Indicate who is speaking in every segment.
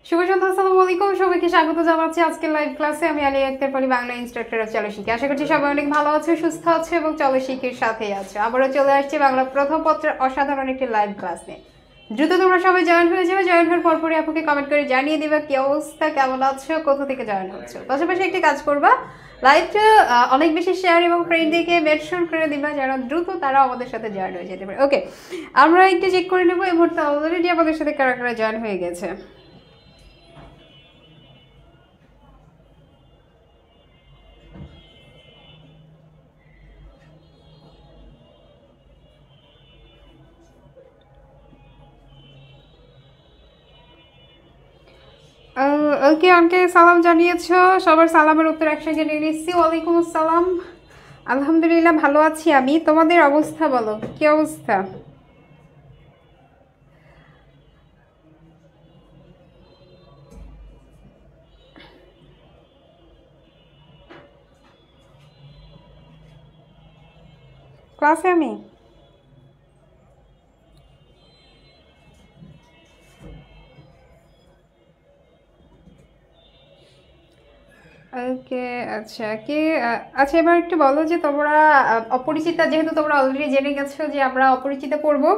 Speaker 1: শুভ সন্ধ্যা, আসসালামু আলাইকুম। সবাইকে স্বাগত জানাচ্ছি আজকের লাইভ ক্লাসে। আমি আলিয়া আক্তার পলি, বাংলা ইনস্ট্রাক্টর অফ চলো শিখি। আশা করছি সবাই অনেক ভালো আছে, সুস্থ আছে এবং চলো শিখির সাথেই আছে। আবারও চলে আসছি বাংলা প্রথম পত্রের অসাধারণ একটি লাইভ ক্লাস নিয়ে। দ্রুত তোমরা সবাই জয়েন হয়ে যাবে। জয়েন হওয়ার পরপরই আপুকে কমেন্ট করে জানিয়ে দিবে কি অবস্থা, কেমন আছো, কোথা থেকে জয়েন হচ্ছে। পাশাপাশি একটি কাজ করবা, লাইভটা অনেক বেশি শেয়ার এবং ফ্রেন্ডদেরকে মেনশন করে দিবা যারা দ্রুত তারা আমাদের সাথে জয়েন হয়ে যেতে পারে। ওকে, আমরা একটু চেক করে নেবো এই মুহূর্তে অলরেডি আমাদের সাথে কারা কারা জয়েন হয়ে গেছে। ওকে, আমাকে সালাম জানিয়েছো, সবার সালামের উত্তর একসঙ্গে নিয়ে নিচ্ছি। ওয়ালাইকুম আসসালাম। আলহামদুলিল্লাহ ভালো আছি আমি। তোমাদের অবস্থা বলো, কি অবস্থা? ক্লাসে আমি ওকে, আচ্ছা কে আচ্ছা এবার একটু বলো যে তোমরা অপরিচিতা, যেহেতু তোমরা অলরেডি জেনে গেছো যে আমরা অপরিচিতা পড়বো,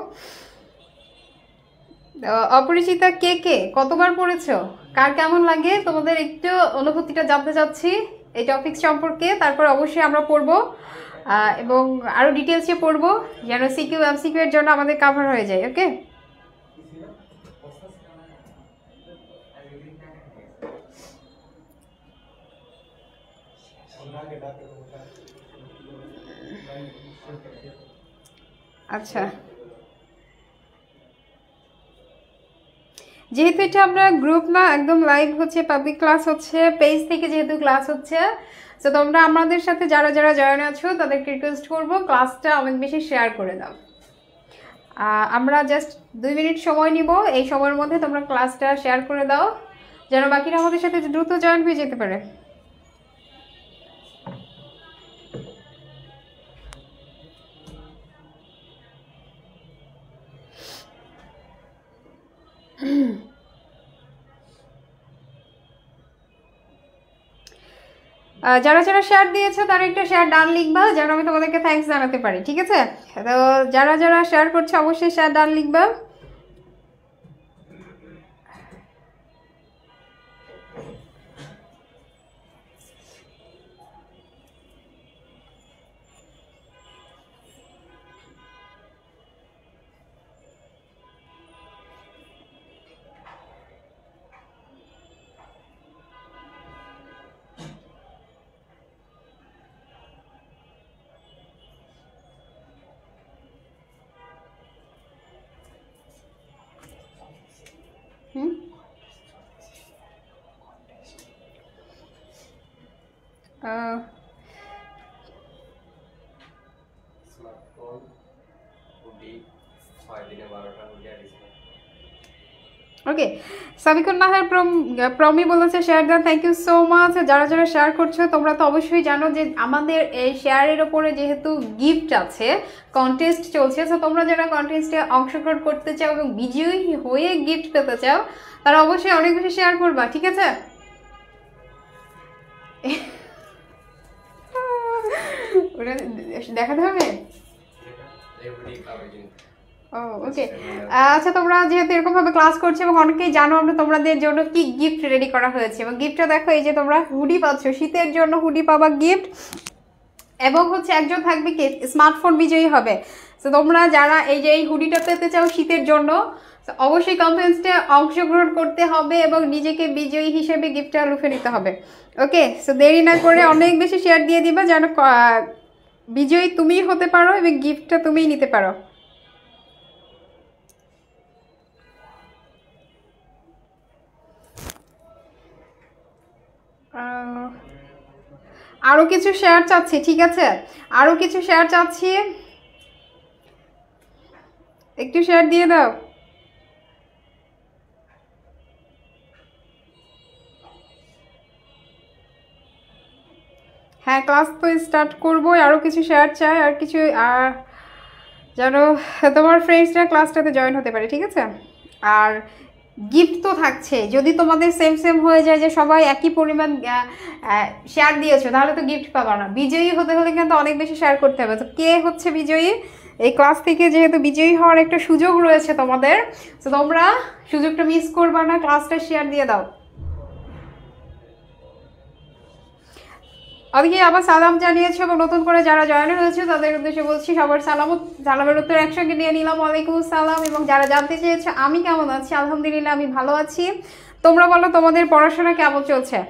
Speaker 1: অপরিচিতা কে কে কতবার পড়েছো, কার কেমন লাগে তোমাদের একটু অনুভূতিটা জানতে চাচ্ছি এই টপিক সম্পর্কে। তারপর অবশ্যই আমরা পড়বো এবং আরো ডিটেলসে পড়বো যেন সিকিউ এমসিকিউ এর জন্য আমাদের কভার হয়ে যায়। ওকে, আচ্ছা যেহেতু এটা আমরা গ্রুপ না, একদম লাইভ হচ্ছে, পাবলিক ক্লাস হচ্ছে, পেজ থেকে যেহেতু ক্লাস হচ্ছে, তো তোমরা আমাদের সাথে যারা যারা জয়েন আছো তাদেরকে রিকোয়েস্ট করবো ক্লাসটা অনেক বেশি শেয়ার করে দাও। আমরা জাস্ট 2 মিনিট সময় নিব, এই সময়ের মধ্যে তোমরা ক্লাসটা শেয়ার করে দাও যেন বাকিরা আমাদের সাথে দ্রুত জয়েন হয়ে যেতে পারে। যারা যারা শেয়ার দিয়েছে তারা একটা শেয়ার ডান লিখবা যেন আমি তোমাদেরকে থ্যাঙ্কস জানাতে পারি, ঠিক আছে? তো যারা যারা শেয়ার করছে অবশ্যই শেয়ার ডান লিখবা। হুম, ওকে, সাবিকুন নাহার প্রমি বলেছে শেয়ার দেন, থ্যাংক ইউ সো মাচ। যারা যারা শেয়ার করছো তোমরা তো অবশ্যই জানো যে আমাদের এই শেয়ারের ওপরে যেহেতু গিফট আছে, কন্টেস্ট চলছে, তো তোমরা যারা কন্টেস্টে অংশগ্রহণ করতে চাও এবং বিজয়ী হয়ে গিফট পেতে চাও তারা অবশ্যই অনেক বেশি শেয়ার করবা, ঠিক আছে? ওটা দেখাতে হবে। ও ওকে, আচ্ছা তোমরা যেহেতু এরকম ভাবে ক্লাস করছো এবং অনেকেই জানো আমরা তোমাদের জন্য কি গিফট রেডি করা হয়েছে, এবং গিফটটা দেখো, এই যে তোমরা হুডি পাচ্ছ, শীতের জন্য হুডি পাবা গিফট, এবং হচ্ছে একজন থাকবে কি স্মার্টফোন বিজয়ী হবে। তো তোমরা যারা এই যে এই হুডিটা পেতে চাও শীতের জন্য, অবশ্যই কনফারেন্সে অংশগ্রহণ করতে হবে এবং নিজেকে বিজয়ী হিসেবে গিফটটা লুফে নিতে হবে। ওকে, সো দেরি না করে অনেক বেশি শেয়ার দিয়ে দিবা যেন বিজয়ী তুমিই হতে পারো এবং গিফটটা তুমিই নিতে পারো। আরো কিছু শেয়ার চাচ্ছি, ঠিক আছে? আরো কিছু শেয়ার চাচ্ছি, একটু শেয়ার দিয়ে দাও। হ্যাঁ, ক্লাস তো স্টার্ট করবো, আরো কিছু শেয়ার চাই, আর কিছু যেন তোমার ফ্রেন্ডসরা ক্লাসটাতে জয়েন হতে পারে, ঠিক আছে? আর গিফট তো থাকছে। যদি তোমাদের সেম সেম হয়ে যায় যে সবাই একই পরিমাণ শেয়ার দিয়েছো, তাহলে তো গিফট পাবা না। বিজয়ী হতে হলে কিন্তু অনেক বেশি শেয়ার করতে হবে। তো কে হচ্ছে বিজয়ী? এই ক্লাস থেকে যেহেতু বিজয়ী হওয়ার একটা সুযোগ রয়েছে তোমাদের, তো তোমরা সুযোগটা মিস করবা না, ক্লাসটা শেয়ার দিয়ে দাও। অনেকে আবার সালাম জানিয়েছে এবং নতুন করে যারা জয়েন হয়েছে তাদের উদ্দেশ্যে বলছি সবার সালামের উত্তর একসঙ্গে নিয়ে নিলাম। ওয়ালাইকুম আসসালাম। এবং যারা জানতে চেয়েছে আমি কেমন আছি, আলহামদুলিল্লাহ আমি ভালো আছি। তোমরা বলো তোমাদের পড়াশোনা কেমন চলছে?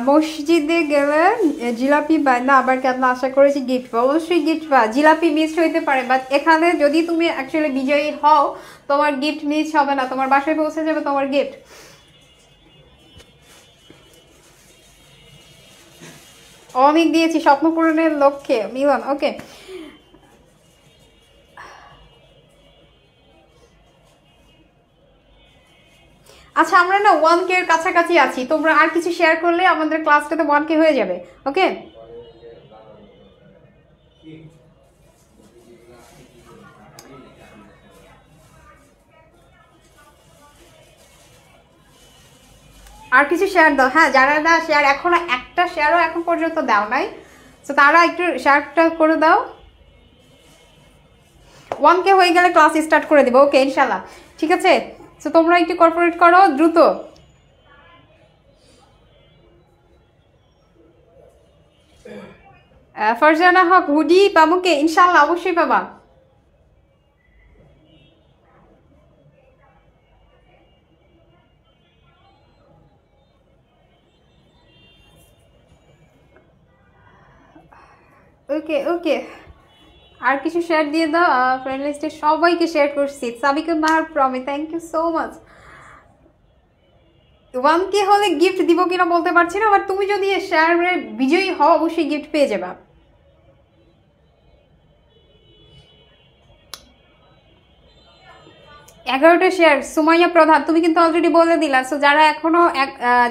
Speaker 1: মসজিদে গেলে জিলাপি না আবার কেন আশা করেছি গিফট পা, অবশ্যই গিফট পা। জিলাপি মিস হইতে পারে, বাট এখানে যদি তুমি অ্যাকচুয়ালি বিজয়ী হও তোমার গিফট মিস হবে না, তোমার বাসায় পৌঁছে যাবে তোমার গিফট। অনেক দিয়েছি স্বপ্ন পূরণের লক্ষ্যে মিলন। ওকে, আচ্ছা আমরা না 1K এর কাছাকাছি আছি। তোমরা আর কিছু শেয়ার করলে আমাদের ক্লাসটাতে 1K হয়ে যাবে। ওকে, আর কিছু শেয়ার দাও। হ্যাঁ, যারা না শেয়ার এখনো একটা শেয়ারও এখন পর্যন্ত দাও নাই, তো তারা একটু শেয়ারটা করে দাও। 1K হয়ে গেলে ক্লাস স্টার্ট করে দেবো। ওকে ইনশাল্লাহ, ঠিক আছে। তো তোমরা একটু কর্পোরেট করো দ্রুত। ফারজানা হক হুডি পাবো কে? ইনশাল্লাহ অবশ্যই পাবা। ওকে ওকে, আর কিছু শেয়ার দিয়ে দাও। ফ্রেন্ড লিস্টে সবাইকে শেয়ার করছি। Sabikul Nahar Promi, thank you so much. 1K হলে গিফট দিব কিনা বলতে পারছি না, বাট তুমি যদি শেয়ারের বিজয়ী হও অবশ্যই গিফট পেয়ে যাবা। এগারোটা শেয়ার সুমাইয়া প্রধান, তুমি কিন্তু অলরেডি বলে দিলা। সো যারা এখনো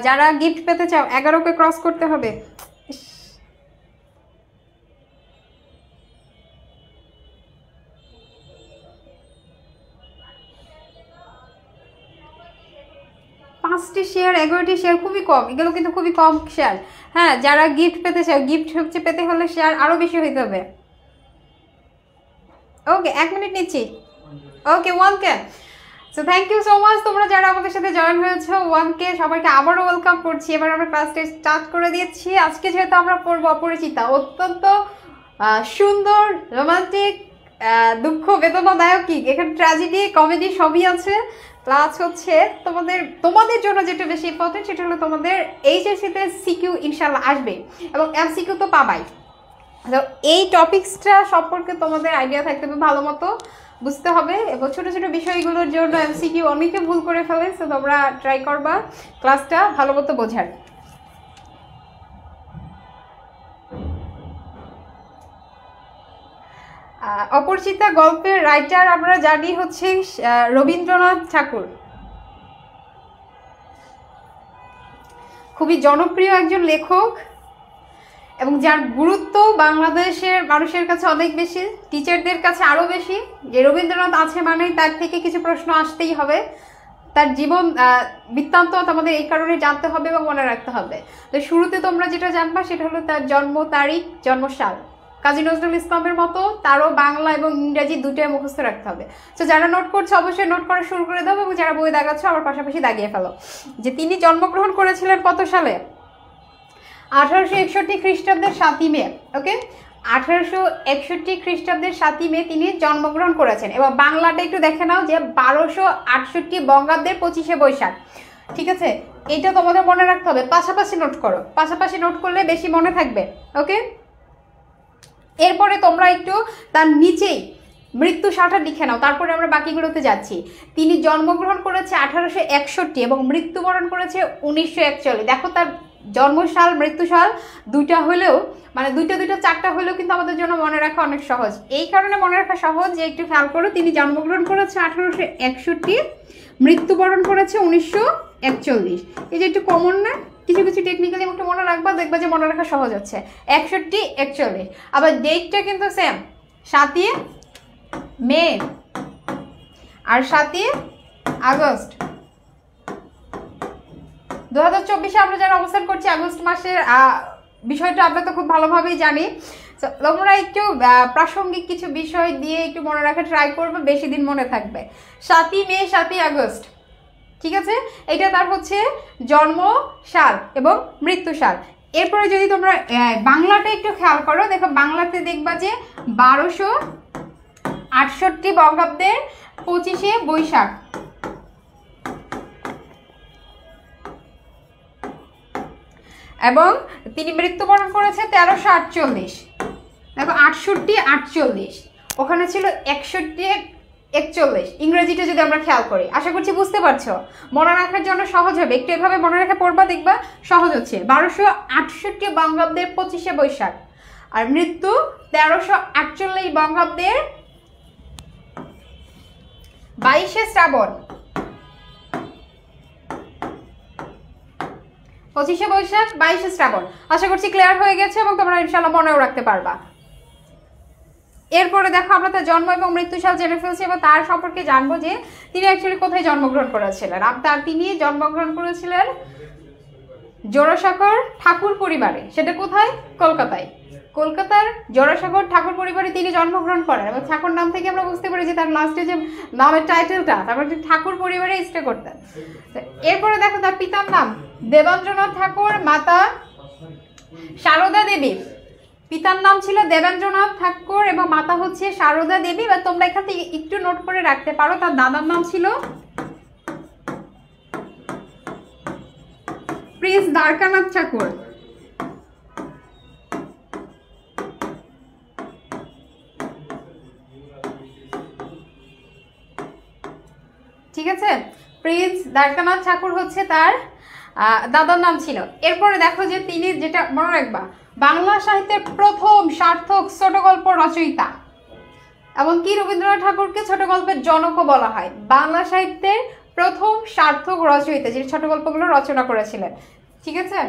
Speaker 1: যারা গিফট পেতে চাও 11কে ক্রস করতে হবে। 5টি শেয়ার 11টি শেয়ার খুবই কম, এগুলো কিন্তু খুবই কম শেয়ার। হ্যাঁ, যারা গিফট পেতে চাও, গিফট হচ্ছে পেতে হলে শেয়ার আরো বেশি হইতে হবে। ওকে 1 মিনিট নিচ্ছি। Okay 1K। So thank you so much তোমরা যারা আমাদের সাথে জয়েন হয়েছো। 1K সবাইকে আবারও ওয়েলকাম করছি। এবার আমরা ক্লাসটা স্টার্ট করে দিয়েছি। আজকে যেহেতু আমরা পড়বো অপরিচিতা, অত্যন্ত সুন্দর, রোমান্টিক, দুঃখ বেদনাদায়ক, কি এখানে ট্র্যাজেডি কমেডি সবই আছে। প্লাস হচ্ছে তোমাদের জন্য যেটা বেশি ইম্পর্টেন্ট সেটা হলো তোমাদের এইচএসসিতে সিকিউ ইনশাল্লাহ আসবে এবং এমসিকিউ তো পাবাই। তো এই টপিক্সটা সম্পর্কে তোমাদের আইডিয়া থাকতে হবে, ভালো মতো বুঝতে হবে। এবং ছোটো ছোটো বিষয়গুলোর জন্য এমসিকিউ অনেকে ভুল করে ফেলে। সো তোমরা ট্রাই করবা ক্লাসটা ভালো মতো বোঝার। অপরিচিতা গল্পের রাইটার আমরা জানি হচ্ছে রবীন্দ্রনাথ ঠাকুর। খুবই জনপ্রিয় একজন লেখক এবং যার গুরুত্ব বাংলাদেশের মানুষের কাছে অনেক বেশি, টিচারদের কাছে আরও বেশি। যে রবীন্দ্রনাথ আছে মানেই তার থেকে কিছু প্রশ্ন আসতেই হবে। তার জীবন বৃত্তান্ত তোমাদের এই কারণে জানতে হবে এবং মনে রাখতে হবে। তো শুরুতে তোমরা যেটা জানবা সেটা হলো তার জন্ম তারিখ, জন্মসাল। কাজী নজরুল ইসলামের মতো তারও বাংলা এবং ইংরেজি দুটোই মুখস্থ রাখতে হবে। তো যারা নোট করছো অবশ্যই নোট করা শুরু করে দাও, এবং যারা বই দাগাচ্ছ আমার পাশাপাশি দাগিয়ে ফেলো যে তিনি জন্মগ্রহণ করেছিলেন কত সালে। 1861 খ্রিস্টাব্দের 7ই মে। ওকে, 1861 খ্রিস্টাব্দের 7ই মে তিনি জন্মগ্রহণ করেছেন। এবং বাংলাটা একটু দেখে নাও যে 1268 বঙ্গাব্দের 25শে বৈশাখ। ঠিক আছে, এটা তোমাদের মনে রাখতে হবে। পাশাপাশি নোট করো, পাশাপাশি নোট করলে বেশি মনে থাকবে। ওকে, এরপরে তোমরা একটু তার নিচেই মৃত্যু সালটা লিখে নাও, তারপরে আমরা বাকিগুলোতে যাচ্ছি। তিনি জন্মগ্রহণ করেছে 1861 এবং মৃত্যুবরণ করেছে 1941। দেখো তার জন্মসাল মৃত্যুসাল দুইটা হলেও, মানে দুইটা 4টা হলেও কিন্তু আমাদের জন্য মনে রাখা অনেক সহজ। এই কারণে মনে রাখা সহজ যে একটু খেয়াল করো, তিনি জন্মগ্রহণ করেছে 1861, মৃত্যুবরণ করেছে 1941। এই যে একটু কমন না, কিছু কিছু টেকনিক্যালি একটু মনে রাখবা, দেখবা যে মনে রাখা সহজ হচ্ছে। 61, 41। আবার ডেটটা কিন্তু সেম, 7ই মে আর 7ই আগস্ট। 2024-এ আমরা যারা অবস্থান করছি আগস্ট মাসের বিষয়টা আমরা তো খুব ভালোভাবেই জানি। তোমরা একটু প্রাসঙ্গিক কিছু বিষয় দিয়ে একটু মনে রাখা ট্রাই করবে, বেশি দিন মনে থাকবে। 7ই মে 7ই আগস্ট, ঠিক আছে? এটা তার হচ্ছে জন্ম সাল এবং মৃত্যু সাল। এরপরে যদি তোমরা বাংলাটা একটু খেয়াল করো, দেখো বাংলাতে দেখবা যে 1268 বঙ্গাব্দের 25শে বৈশাখ। এবং তিনি মৃত্যুবরণ করেছে 1348। দেখো 68 48, ওখানে ছিল 61 41। ইংরেজিটা যদি আমরা খেয়াল করি, আশা করছি বুঝতে পারছো, মনে রাখার জন্য সহজ হবে। একটু এভাবে মনে রেখে পড়বা, দেখবা সহজ হচ্ছে। 1268 বঙ্গাব্দের 25শে বৈশাখ আর মৃত্যু 1348 বঙ্গাব্দের 22শে শ্রাবণ। 25শে বৈশাখ 22শে শ্রাবণ। আশা করছি ক্লিয়ার হয়ে গেছে এবং তোমরা ইনশাআল্লাহ মনেও রাখতে পারবা। এরপরে দেখো আমরা তার জন্ম এবং মৃত্যু সাল জেনে ফেলছি এবং তার সম্পর্কে জানবো যে তিনি অ্যাকচুয়ালি কোথায় জন্মগ্রহণ করেছিলেন। তিনি জন্মগ্রহণ করেছিলেন জোড়াসাঁকোর ঠাকুর পরিবারে। সেটা কোথায়? কলকাতায়। কলকাতার জোড়াসাঁকোর ঠাকুর পরিবারে তিনি জন্মগ্রহণ করেন এবং ঠাকুর নাম থেকে আমরা বুঝতে পারি যে তার লাস্টে যে নামের টাইটেলটা, তারপর ঠাকুর পরিবারে স্টে করতেন। এরপরে দেখো তার পিতার নাম দেবেন্দ্রনাথ ঠাকুর, মাতা সারদা দেবী। পিতার নাম ছিল দেবেন্দ্রনাথ ঠাকুর এবং মাতা হচ্ছে সারদা দেবী। বা তোমরা এখান থেকে একটু নোট করে রাখতে পারো, তার দাদার নাম ছিল প্রিন্স দ্বারকানাথ ঠাকুর। ঠিক আছে, প্রিন্স দ্বারকানাথ ঠাকুর হচ্ছে তার দাদার নাম ছিল। এরপরে দেখো যে তিনি, যেটা মনে রাখবা, বাংলা সাহিত্যের প্রথম সার্থক ছোট গল্প রচয়িতা। এমনকি রবীন্দ্রনাথ ঠাকুরকে ছোট গল্পের জনকও বলা হয়। বাংলা সাহিত্যের প্রথম সার্থক রচয়িতা, যিনি ছোট গল্পগুলো রচনা করেছিলেন। ঠিক আছে,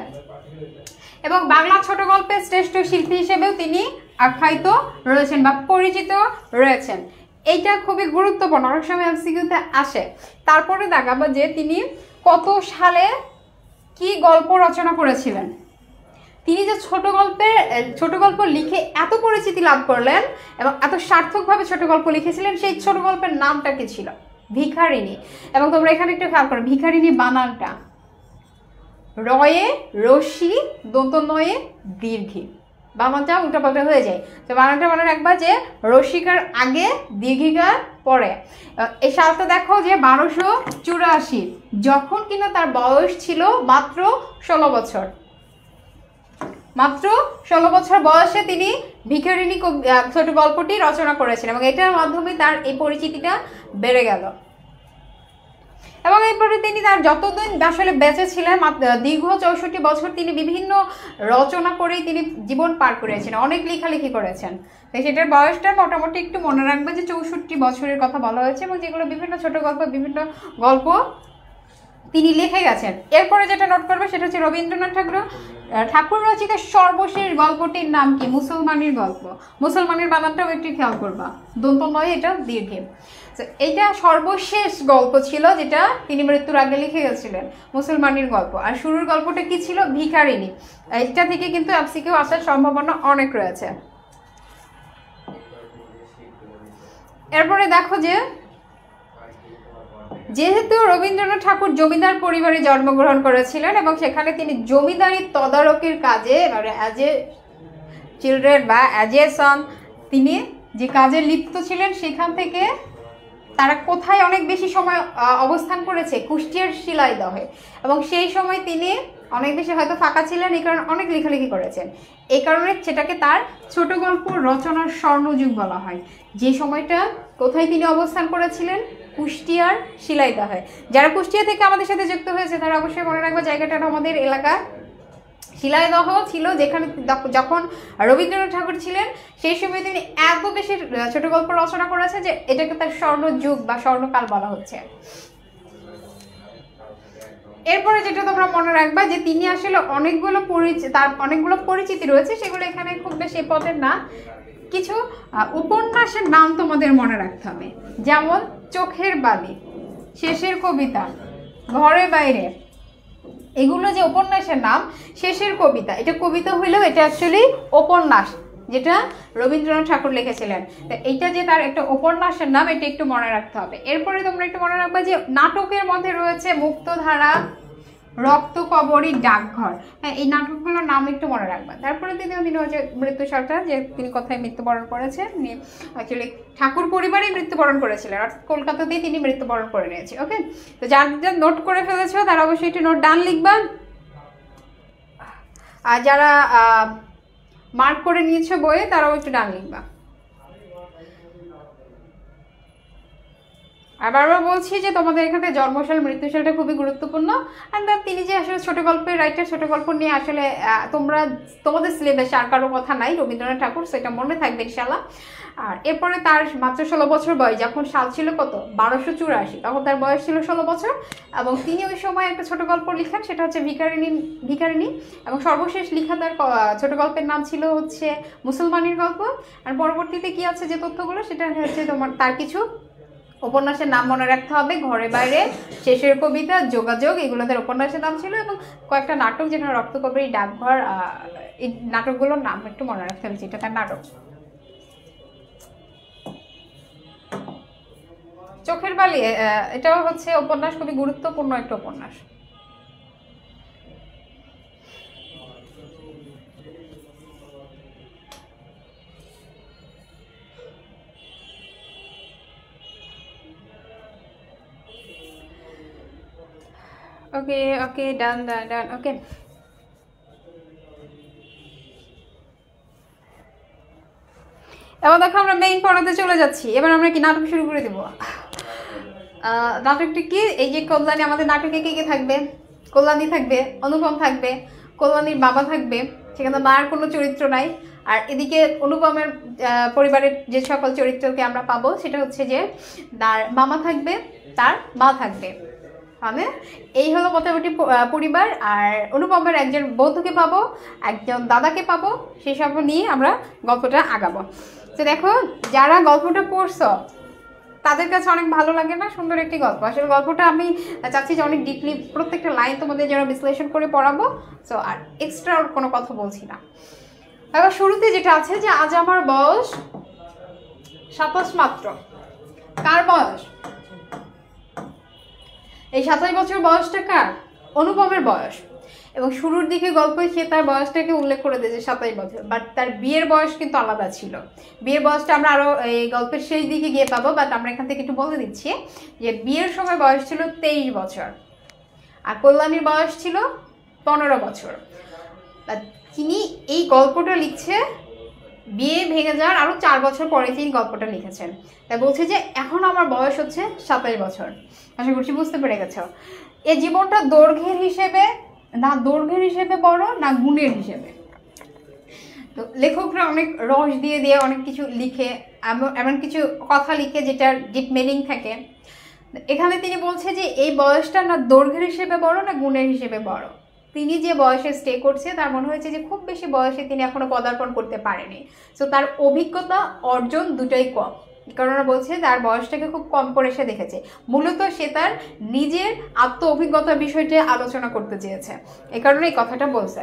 Speaker 1: এবং বাংলা ছোট গল্পের শ্রেষ্ঠ শিল্পী হিসেবেও তিনি আখ্যায়িত রয়েছেন বা পরিচিত রয়েছেন। এইটা খুবই গুরুত্বপূর্ণ, অনেক সময় এমসিকিউতে আসে। তারপরে দেখাবো যে তিনি কত সালে কি গল্প রচনা করেছিলেন। তিনি যে ছোট গল্প লিখে এত পরিচিতি লাভ করলেন এবং এত সার্থকভাবে ছোট গল্প লিখেছিলেন, সেই ছোট গল্পের নামটা কি ছিল? ভিখারিণী। এবং তোমরা এখানে একটু খেয়াল করো, ভিখারিণী বানানটা রয়ে রশ্মি দন্ত নয়ে দীর্ঘি, বানানটা উল্টাপাল্টা হয়ে যায়। তো বানানটা মনে রাখবা যে রশ্মিকার আগে দীর্ঘিকার পরে। এই সালটা দেখো যে 1284, যখন কিনা তার বয়স ছিল মাত্র 16 বছর। মাত্র 16 বছর বয়সে তিনি ভিখারিণী ছোট গল্পটি রচনা করেছেন এবং এটার মাধ্যমে তার এই পরিচিতিটা বেড়ে গেল। এবং এরপরে তিনি তার যতদিন আসলে বেঁচে ছিলেন, দীর্ঘ 64 বছর তিনি বিভিন্ন রচনা করেই তিনি জীবন পার করেছেন, অনেক লেখালেখি করেছেন। তাই সেটার বয়সটা মোটামুটি একটু মনে রাখবে যে 64 বছরের কথা বলা হয়েছে এবং যেগুলো বিভিন্ন ছোট গল্প, বিভিন্ন গল্প তিনি লিখে গেছেন। এরপরে যেটা নোট করবে সেটা হচ্ছে রবীন্দ্রনাথ ঠাকুর রচিত সর্বশেষ গল্পটির নাম কি? মুসলমানের গল্প। মুসলমানের বানানটাও একটু খেয়াল করবা, দন্ত নয়, এটা দীর্ঘে। এইটা সর্বশেষ গল্প ছিল যেটা তিনি মৃত্যুর আগে লিখে গেছিলেন, মুসলমানের গল্প। আর শুরুর গল্পটা কি ছিল? ভিখারিণী। এটা থেকে কিন্তু এমসিকিউ আসার সম্ভাবনা অনেক রয়েছে। এরপরে দেখো যে যেহেতু রবীন্দ্রনাথ ঠাকুর জমিদার পরিবারে জন্মগ্রহণ করেছিলেন এবং সেখানে তিনি জমিদারি তদারকির কাজে, মানে অ্যাজ এ চিলড্রেন বা অ্যাজ এ সন, তিনি যে কাজে লিপ্ত ছিলেন, সেখান থেকে তারা কোথায় অনেক বেশি সময় অবস্থান করেছে? কুষ্টিয়ার শিলাইদহে। এবং সেই সময় তিনি অনেক বেশি হয়তো ফাঁকা ছিলেন, এই কারণে অনেক লেখালেখি করেছেন। এই কারণে সেটাকে তার ছোট গল্প রচনার স্বর্ণযুগ বলা হয়। যে সময়টা কোথায় তিনি অবস্থান করেছিলেন? কুষ্টিয়ার শিলাইদহে। যারা কুষ্টিয়া থেকে আমাদের সাথে যুক্ত হয়েছে তারা অবশ্যই মনে রাখবে জায়গাটা আমাদের এলাকা শিলাইদহ ছিল, যেখানে যখন রবীন্দ্রনাথ ঠাকুর ছিলেন সেই সময় তিনি এত বেশি ছোট গল্প রচনা করেছে যে এটাকে তার স্বর্ণযুগ বা স্বর্ণকাল বলা হচ্ছে। এরপরে যেটা তোমরা মনে রাখবা যে তিনি আসলে অনেকগুলো পরিচিতি রয়েছে, সেগুলো এখানে খুব বেশি ইম্পর্টেন্ট না। কিছু উপন্যাসের নাম তোমাদের মনে রাখতে হবে, যেমন চোখের বালি, শেষের কবিতা, ঘরে বাইরে, এগুলো যে উপন্যাসের নাম। শেষের কবিতা এটা কবিতা হইলেও এটা অ্যাকচুয়ালি উপন্যাস, যেটা রবীন্দ্রনাথ ঠাকুর লিখেছিলেন। তো এইটা যে তার একটা উপন্যাসের নাম, এটা একটু মনে রাখতে হবে। এরপরে তোমরা একটু মনে রাখবে যে নাটকের মধ্যে রয়েছে মুক্তধারা, রক্তকবরী, ডাকঘর। হ্যাঁ, এই নাটকগুলোর নাম একটু মনে রাখবা। তারপরে তিনি হচ্ছে মৃত্যু সরকার, যে তিনি কোথায় মৃত্যুবরণ করেছেন, উনি অ্যাকচুয়ালি ঠাকুর পরিবারেই মৃত্যুবরণ করেছিলেন, অর্থাৎ কলকাতাতেই তিনি মৃত্যুবরণ করে নিয়েছে। ওকে, তো যার যার নোট করে ফেলেছো তারা অবশ্যই একটি নোট ডান লিখবা, আর যারা মার্ক করে নিয়েছো বইয়ে তারাও একটু ডান লিখবা। আর বারবার বলছি যে তোমাদের এখানে জন্মসাল মৃত্যুসালটা খুবই গুরুত্বপূর্ণ। অ্যান্ড তিনি যে আসলে ছোট গল্পের রাইটার, ছোট গল্প নিয়ে আসলে তোমাদের সিলেবাসে আর কারো কথা নাই, রবীন্দ্রনাথ ঠাকুর, সেটা মনে থাকবে ইনশাল্লাহ। আর এরপরে তার মাত্র 16 বছর বয়স, যখন সাল ছিল কত 1284, তখন তার বয়স ছিল 16 বছর, এবং তিনি ওই সময় একটা ছোট গল্প লিখেন, সেটা হচ্ছে ভিখারিনী, এবং সর্বশেষ লিখা তার ছোট গল্পের নাম ছিল হচ্ছে মুসলমানের গল্প। আর পরবর্তীতে কি আছে যে তথ্যগুলো, সেটা হচ্ছে তার কিছু উপন্যাসের নাম মনে রাখতে হবে, ঘরে বাইরে, শেষের কবিতা, যোগাযোগ, এগুলো তার উপন্যাসের নাম ছিল, এবং কয়েকটা নাটক, যেটা রক্তকবরী, ডাকঘর, এই নাটকগুলোর নাম একটু মনে রাখতে হবে, যেটা তার নাটক। চোখের বালি এটাও হচ্ছে উপন্যাস, খুবই গুরুত্বপূর্ণ একটা উপন্যাস। ওকে ওকে, ডান ডান ডান। ওকে, এবার দেখো আমরা মেইন পড়াতে চলে যাচ্ছি। এবার আমরা কি নাটক শুরু করে দেবো। নাটকটি কি, এই যে কল্যাণী, আমাদের নাটকে কে কে থাকবে, কল্যাণী থাকবে, অনুপম থাকবে, কল্যাণীর বাবা থাকবে, সেখানে মায়ের কোনো চরিত্র নাই। আর এদিকে অনুপমের পরিবারের যে সকল চরিত্রকে আমরা পাবো, সেটা হচ্ছে যে তার মামা থাকবে, তার মা থাকবে, মানে এই হলো মোটামুটি পরিবার। আর অনুপমের একজন বন্ধুকে পাবো, একজন দাদাকে পাবো, সেই সব নিয়ে আমরা গল্পটা আগাবো। তো দেখো, যারা গল্পটা পড়ছো তাদের কাছে অনেক ভালো লাগে না, সুন্দর একটি গল্প। আসলে গল্পটা আমি চাচ্ছি যে অনেক ডিপলি প্রত্যেকটা লাইন তোমাদের যারা বিশ্লেষণ করে পড়াবো। সো আর এক্সট্রা কোনো কথা বলছি না। এবার শুরুতে যেটা আছে যে আজ আমার বয়স 27 মাত্র। কার বয়স? এই 27 বছর বয়সটা কার? অনুপমের বয়স। এবং শুরুর দিকে গল্পে সে তার বয়সটাকে উল্লেখ করে দিয়েছে 27 বছর, বাট তার বিয়ের বয়স কিন্তু আলাদা ছিল। বিয়ের বয়সটা আমরা আরও এই গল্পের শেষ দিকে গিয়ে পাবো, বাট আমরা এখান থেকে একটু বলে দিচ্ছি যে বিয়ের সময় বয়স ছিল 23 বছর, আর কল্যাণীর বয়স ছিল 15 বছর। তিনি এই গল্পটা লিখছে বিয়ে ভেঙে যাওয়ার আরও 4 বছর পরে তিনি গল্পটা লিখেছেন। তাই বলছে যে এখন আমার বয়স হচ্ছে 27 বছর। আশা করছি বুঝতে পেরে গেছ। এই জীবনটা দৈর্ঘ্যের হিসেবে না দৈর্ঘ্যের হিসেবে বড়, না গুণের হিসেবে। তো লেখকরা অনেক রস দিয়ে দিয়ে অনেক কিছু লিখে, এমন কিছু কথা লিখে যেটার ডিপ মিনিং থাকে। এখানে তিনি বলছে যে এই বয়সটা না দৈর্ঘ্যের হিসেবে বড়, না গুণের হিসেবে বড়। তিনি যে বয়সে স্টে করছে তার মনে হয়েছে যে খুব বেশি বয়সে তিনি এখনো পদার্পণ করতে পারেনি। সো তার অভিজ্ঞতা অর্জন দুটোই কম, কারণ বলছে তার বয়সটাকে খুব কম করে সে দেখেছে। মূলত সে তার নিজের আত্ম অভিজ্ঞতার বিষয়টি আলোচনা করতে চেয়েছে, এই কারণে এই কথাটা বলছে।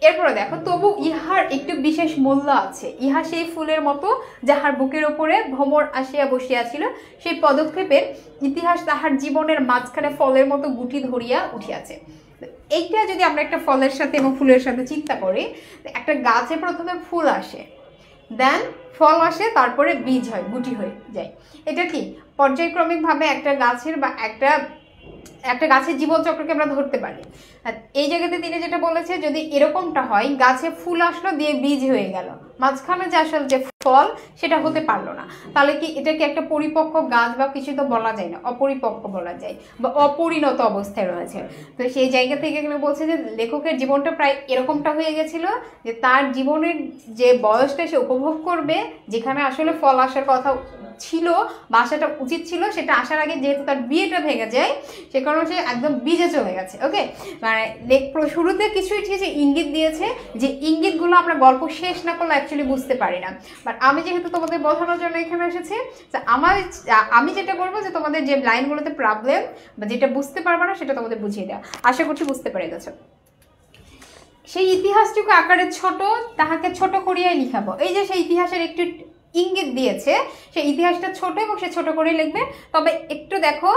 Speaker 1: এরপরে দেখো, তবু ইহার একটু বিশেষ মূল্য আছে। ইহা সেই ফুলের মতো যাহার বুকের ওপরে ভ্রমর আসিয়া বসিয়াছিল, সেই পদক্ষেপের ইতিহাস তাহার জীবনের মাঝখানে ফলের মতো গুটি ধরিয়া উঠিয়াছে। এইটা যদি আমরা একটা ফলের সাথে এবং ফুলের সাথে চিন্তা করি, একটা গাছে প্রথমে ফুল আসে, দেন ফল আসে, তারপরে বীজ হয়, গুটি হয়ে যায়। এটা কি পর্যায়ক্রমিকভাবে একটা গাছের বা একটা গাছের জীবনচক্রকে আমরা ধরতে পারি। এই জায়গাতে তিনি যেটা বলেছে, যদি এরকমটা হয়, গাছে ফুল আসলো দিয়ে বীজ হয়ে গেল, মাঝখানে যে আসলে যে ফল সেটা হতে পারলো না, তাহলে কি এটাকে একটা পরিপক্ক গাছ বা কিছু তো বলা যায় না, অপরিপক্ক বলা যায়, বা অপরিণত অবস্থায় রয়েছে। তো সেই জায়গা থেকে এখানে বলছে যে লেখকের জীবনটা প্রায় এরকমটা হয়ে গেছিল, যে তার জীবনের যে বয়সটা সে উপভোগ করবে, যেখানে আসলে ফল আসার কথা ছিল বা আসাটা উচিত ছিল, সেটা আসার আগে যেহেতু তার বিয়েটা ভেঙে যায়, সে সে কারণে সে একদম বীজে চলে গেছে। ওকে, মানে শুরুতে কিছু কিছু ইঙ্গিত দিয়েছে, যে ইঙ্গিতগুলো আমরা গল্প শেষ না করলে অ্যাকচুয়ালি বুঝতে পারি না। বাট আমি যেহেতু তোমাদের বোঝানোর জন্য এখানে এসেছি, আমি যেটা করবো যে তোমাদের যে লাইনগুলোতে প্রবলেম বা যেটা বুঝতে পারবে না সেটা তোমাদের বুঝিয়ে দেওয়া। আশা করছি বুঝতে পেরে গেছো। সেই ইতিহাসটুকু আকারে ছোট, তাহাকে ছোট করিয়াই লিখাবো। এই যে সেই ইতিহাসের একটু ইঙ্গিত দিয়েছে, সেই ইতিহাসটা ছোট এবং সে ছোট করে লিখবে। তবে একটু দেখো,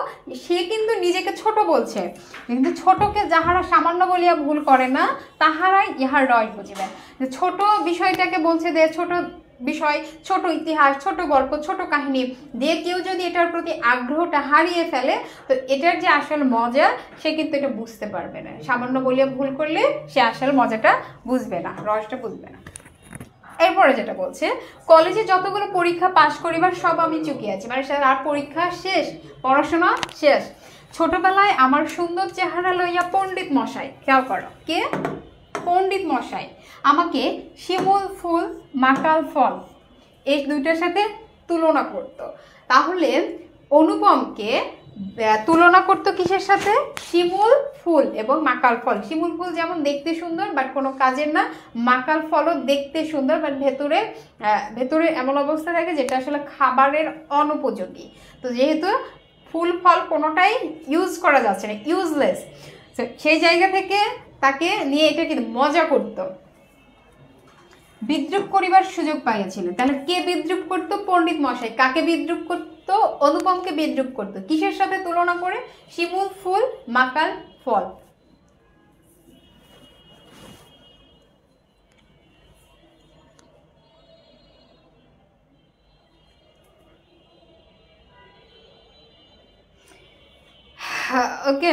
Speaker 1: সে কিন্তু নিজেকে ছোট বলছে, কিন্তু ছোটকে যাহারা সামান্য বলিয়া ভুল করে না তাহারাই ইহার রস বুঝিবে। ছোট বিষয়টাকে বলছে যে ছোট বিষয়, ছোট ইতিহাস, ছোট গল্প, ছোট কাহিনী দিয়ে কেউ যদি এটার প্রতি আগ্রহটা হারিয়ে ফেলে, তো এটার যে আসল মজা সে কিন্তু এটা বুঝতে পারবে না। সামান্য বলিয়া ভুল করলে সে আসল মজাটা বুঝবে না, রসটা বুঝবে না। এরপরে যেটা বলছে, কলেজে যতগুলো পরীক্ষা পাশ করিবার সব আমি চুকিয়াছি, মানে আর পরীক্ষা শেষ, পড়াশোনা শেষ। ছোটবেলায় আমার সুন্দর চেহারা লইয়া পণ্ডিত মশাই, খেয়াল করো কে, পণ্ডিত মশাই আমাকে শিমুল ফুল মাকাল ফল এই দুইটার সাথে তুলনা করত। তাহলে অনুপমকে তুলনা করতো কিসের সাথে? শিমুল ফুল এবং মাকাল ফল। শিমুল ফুল যেমন দেখতে সুন্দর বাট কোনো কাজের না, মাকাল ফলও দেখতে সুন্দর বাট ভেতরে এমন অবস্থা থাকে যেটা আসলে খাবারের অনুপযোগী। তো যেহেতু ফুল ফল কোনোটাই ইউজ করা যাচ্ছে না, ইউজলেস, সেই জায়গা থেকে তাকে নিয়ে এটা কিন্তু মজা করত। বিদ্রুপ করিবার সুযোগ পাইয়াছিলেন। তাহলে কে বিদ্রুপ করতো? পণ্ডিত মশাই। কাকে বিদ্রুপ করতো? অনুপমকে বিদ্রুপ করতো। কিসের সাথে তুলনা করে? শিমুল ফুল মাকাল ফল। ওকে,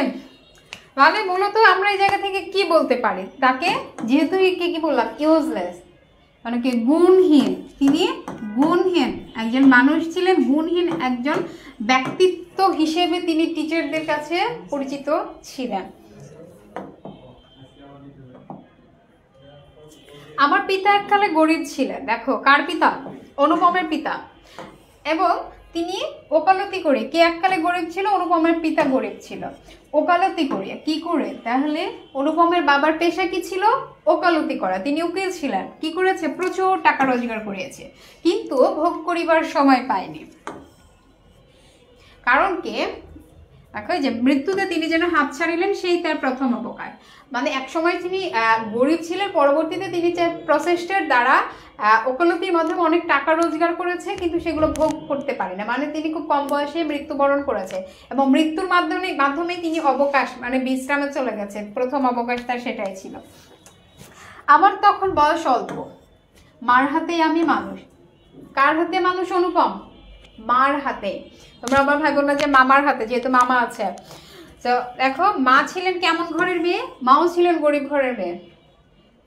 Speaker 1: মানে মূলত আমরা এই জায়গা থেকে কি বলতে পারি তাকে, যেহেতু কি বললাম ইউজলেস, মানে কি গুণহীন, তিনি গুণহীন একজন মানুষ ছিলেন, গুণহীন একজন ব্যক্তিত্ব হিসেবে তিনি টিচারদের কাছে পরিচিত ছিলেন। আমার পিতা এককালে গরিব ছিলেন। দেখো কার পিতা? অনুপমের পিতা। এবং তিনি ওকালতি করে, কে এককালে গরিব ছিল? অনুপমের পিতা গরিব ছিল। ওকালতি করে কি করে? তাহলে অনুপমের বাবার পেশা কি ছিল? ওকালতি করা। তিনি উকিল ছিলেন। কি করেছে? প্রচুর টাকা রোজগার করিয়েছে, কিন্তু ভোগ করিবার সময় পায়নি। কারণ কি? দেখো যে মৃত্যুতে তিনি যেন হাত ছাড়িলেন, সেই তার প্রথম অবকাশ। মানে একসময় তিনি গরিব ছিলেন, পরবর্তীতে তিনি প্রচেষ্টার দ্বারা ওকালতির মাধ্যমে অনেক টাকা রোজগার করেছে, কিন্তু সেগুলো ভোগ করতে পারে না। মানে তিনি খুব কম বয়সে মৃত্যুবরণ করেছে এবং মৃত্যুর মাধ্যমে তিনি অবকাশ মানে বিশ্রামে চলে গেছে। প্রথম অবকাশ তার সেটাই ছিল। আমার তখন বয়স অল্প, মার হাতেই আমি মানুষ। কার হাতে মানুষ? অনুপম মার হাতে। তোমরা আবার ভাবো না যে মামার হাতে, যেহেতু মামা আছে। তো দেখো, মা ছিলেন কেমন ঘরের মেয়ে? মাও ছিলেন গরিব ঘরের মেয়ে।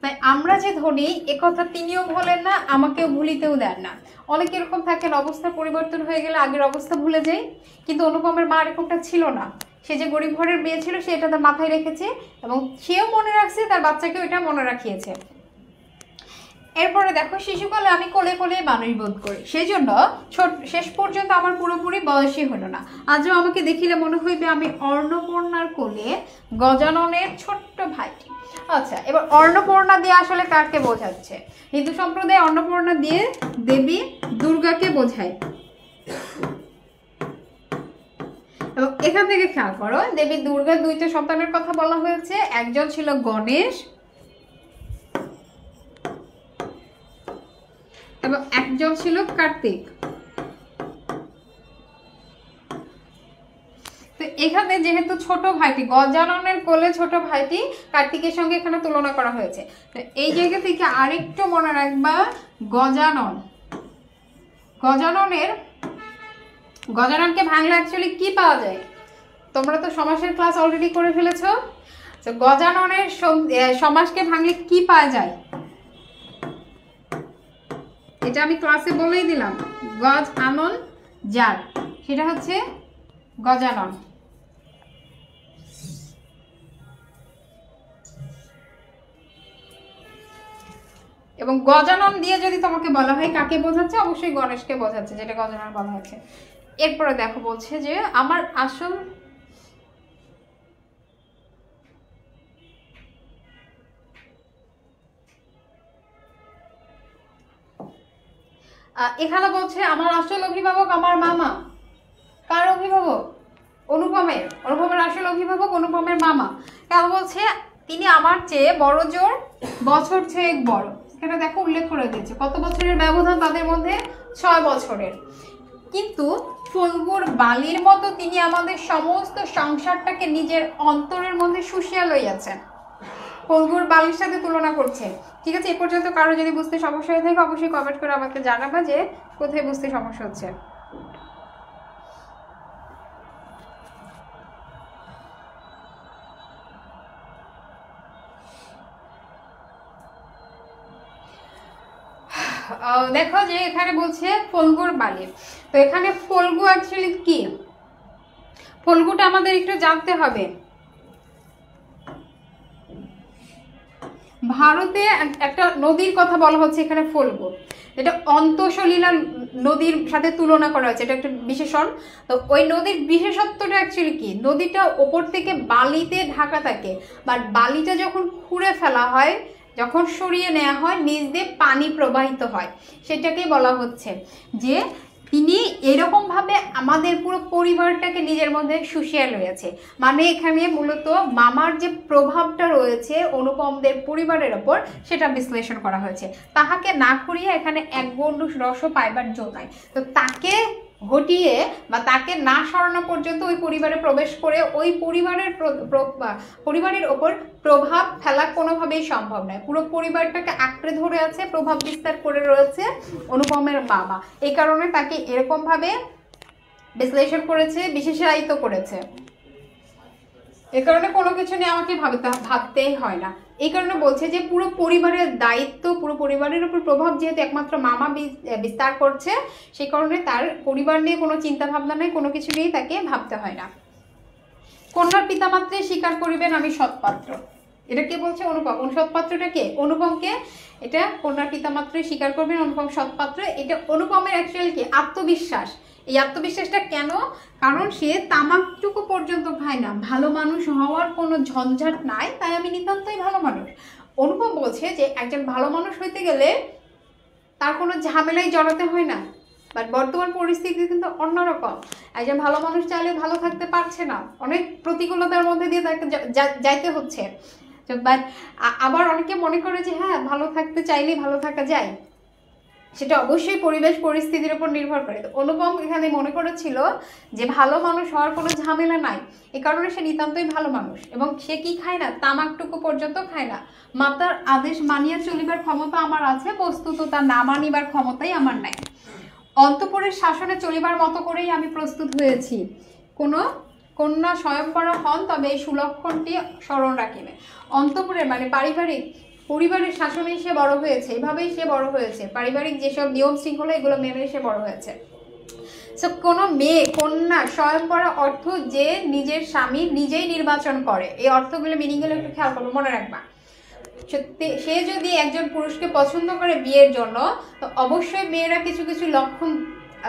Speaker 1: তাই আমরা যে ধনী একথা তিনিও ভুলেন না, আমাকেও ভুলিতেও দেন না। অনেক এরকম থাকেন, অবস্থা পরিবর্তন হয়ে গেলে আগের অবস্থা ভুলে যাই, কিন্তু অনুপমের মা এরকমটা ছিল না। সে যে গরিব ঘরের মেয়ে ছিল সে এটা তার মাথায় রেখেছে এবং সেও মনে রাখছে, তার বাচ্চাকেও এটা মনে রাখিয়েছে। এরপরে দেখো, শিশুকালে আমি কোলে কোলে মানুষ বোধ করি, সেই জন্য শেষ পর্যন্ত আমার পুরোপুরি বয়সই হলো না। আজও আমাকে দেখিলে মনে হইবে আমি অর্ণপূর্ণার কোলে গজাননের ছোট্ট ভাইটি। আচ্ছা, এবার অন্নপূর্ণা দিয়ে আসলে কাকে বোঝাচ্ছে? হিন্দু সম্প্রদায় অন্নপূর্ণা দিয়ে দেবী দুর্গাকে বোঝায়। এবং এখান থেকে খেয়াল করো, দেবী দুর্গার দুইটা সন্তানের কথা বলা হয়েছে। একজন ছিল গণেশ এবং একজন ছিল কার্তিক। তো এখানে যেহেতু ছোট ভাইটি, গজাননের কোলে ছোট ভাইটি কার্তিকের সঙ্গে এখানে তুলনা করা হয়েছে। তো এই জায়গা থেকে আরেকটু মনে রাখবা, গজাননকে ভাঙলে অ্যাকচুয়ালি কি পাওয়া যায়? তোমরা তো সমাসের ক্লাস অলরেডি করে ফেলেছো। তো গজাননের সমাসকে ভাঙলে কি পাওয়া যায়? এটা আমি ক্লাসে বলেই দিলাম, গজ আনন যার, সেটা হচ্ছে গজানন। এবং গজানন দিয়ে যদি তোমাকে বলা হয় কাকে বোঝাচ্ছে? অবশ্যই গণেশকে বোঝাচ্ছে, যেটা গজানন বলা হচ্ছে। এরপরে দেখো বলছে যে আমার আসল এখানে বলছে আমার আসল অভিভাবক আমার মামা। কার অভিভাবক? অনুপমের আসল অভিভাবক অনুপমের মামা। কেন বলছে? তিনি আমার চেয়ে বড় জোর বছর 6 বড়। এখানে দেখো উল্লেখ করে দিয়েছে কত বছরের ব্যবধান তাদের মধ্যে, 6 বছরের। কিন্তু ফল্গুর বালির মতো তিনি আমাদের সমস্ত সংসারটাকে নিজের অন্তরের মধ্যে শুষিয়া লইয়াছেন। ফল্গুর বালির সাথে তুলনা করছে। ঠিক আছে, এ পর্যন্ত কারো যদি বুঝতে সমস্যা হয়ে থাকে অবশ্যই কমেন্ট করে আমাকে জানাবা যে কোথায় বুঝতে সমস্যা হচ্ছে। দেখো যে এখানে বলছে ফল্গুর বালি। তো এখানে ফল্গু অ্যাকচুয়ালি কি? ফল্গুটা আমাদের একটু জানতে হবে। ভারতে একটা নদীর কথা বলা হচ্ছে এখানে ফল্গু, এটা অন্তঃসলীলা নদীর সাথে তুলনা করা হয়েছে, এটা একটা বিশেষণ। তো ওই নদীর বিশেষত্বটা অ্যাকচুয়ালি কি? নদীটা ওপর থেকে বালিতে ঢাকা থাকে, বাট বালিটা যখন খুঁড়ে ফেলা হয়, যখন সরিয়ে নেওয়া হয়, নিচ দিয়ে পানি প্রবাহিত হয়, সেটাকেই বলা হচ্ছে যে তিনি এরকমভাবে আমাদের পুরো পরিবারটাকে নিজের মধ্যে শুষিয়ে রয়েছে। মানে এখানে মূলত মামার যে প্রভাবটা রয়েছে অনুপমদের পরিবারের ওপর, সেটা বিশ্লেষণ করা হয়েছে। তাহাকে না করিয়ে এখানে এক গণ্ডূষ রসও পাইবার জো নাই। তো তাকে ঘটিয়ে বা তাকে না সরানো পর্যন্ত ওই পরিবারে প্রবেশ করে ওই পরিবারের ওপর প্রভাব ফেলা কোনোভাবেই সম্ভব নয়। পুরো পরিবারটাকে আঁকড়ে ধরে আছে, প্রভাব বিস্তার করে রয়েছে অনুপমের বাবা। এই কারণে তাকে এরকমভাবে বিশ্লেষণ করেছে, বিশেষায়িত করেছে। এ কারণে কোনো কিছু নিয়ে আমাকে ভাবতেই হয় না। এই কারণে বলছে যে পুরো পরিবারের দায়িত্ব, পুরো পরিবারের উপর প্রভাব যেহেতু একমাত্র মামা বিস্তার করছে, সেই কারণে তার পরিবার নিয়ে কোনো চিন্তা ভাবনা নেই, কোনো কিছু নিয়েই তাকে ভাবতে হয় না। কন্যার পিতামাত্রে স্বীকার করিবেন আমি সৎপাত্র। এটা কে বলছে? অনুপম। সৎপাত্রটা কে? অনুপমকে। এটা কন্যার পিতামাত্রই স্বীকার করবেন অনুপম সৎপাত্র। এটা অনুপমের অ্যাকচুয়ালি কি? আত্মবিশ্বাস। এই আত্মবিশ্বাসটা কেন? কারণ সে তামাকটুকু পর্যন্ত খায় না, ভালো মানুষ হওয়ার কোনো ঝঞ্ঝাট নাই, তাই আমি নিতান্তই ভালো মানুষ। অনুপম বলছে যে একজন ভালো মানুষ হইতে গেলে তার কোনো ঝামেলায় জড়াতে হয় না, বাট বর্তমান পরিস্থিতি কিন্তু অন্যরকম। একজন ভালো মানুষ চাইলে ভালো থাকতে পারছে না, অনেক প্রতিকূলতার মধ্যে দিয়ে তাকে যাইতে হচ্ছে। বাট আবার অনেকে মনে করে যে হ্যাঁ, ভালো থাকতে চাইলেই ভালো থাকা যায়, সেটা অবশ্যই পরিবেশ পরিস্থিতির উপর নির্ভর করে। তো অনুপম এখানে মনে করেছিল যে ভালো মানুষ হওয়ার কোনো ঝামেলা নাই, এ কারণে সে নিতান্তই ভালো মানুষ। এবং সে কি খায় না? তামাকটুকু পর্যন্ত খায় না। মাতার আদেশ মানিয়া চলিবার ক্ষমতা আমার আছে, বস্তুত তা না মানিবার ক্ষমতাই আমার নাই। অন্তঃপুরের শাসনে চলিবার মতো করেই আমি প্রস্তুত হয়েছি। কোনো কন্যা স্বয়ংবরা হন তবে এই সুলক্ষণটি স্মরণ রাখিবে। অন্তঃপুরের মানে পরিবারের শাসনেই সে বড় হয়েছে, এভাবেই সে বড় হয়েছে, পারিবারিক যেসব নিয়ম শৃঙ্খলা এগুলো মেনে সে বড় হয়েছে। সো কোনো মেয়ে কন্যা স্বয়ংবরা অর্থ যে নিজের স্বামী নিজেই নির্বাচন করে। এই অর্থগুলো মিনিংগুলো একটু খেয়াল করবো, মনে রাখবা। সে যদি একজন পুরুষকে পছন্দ করে বিয়ের জন্য, তো অবশ্যই মেয়েরা কিছু কিছু লক্ষণ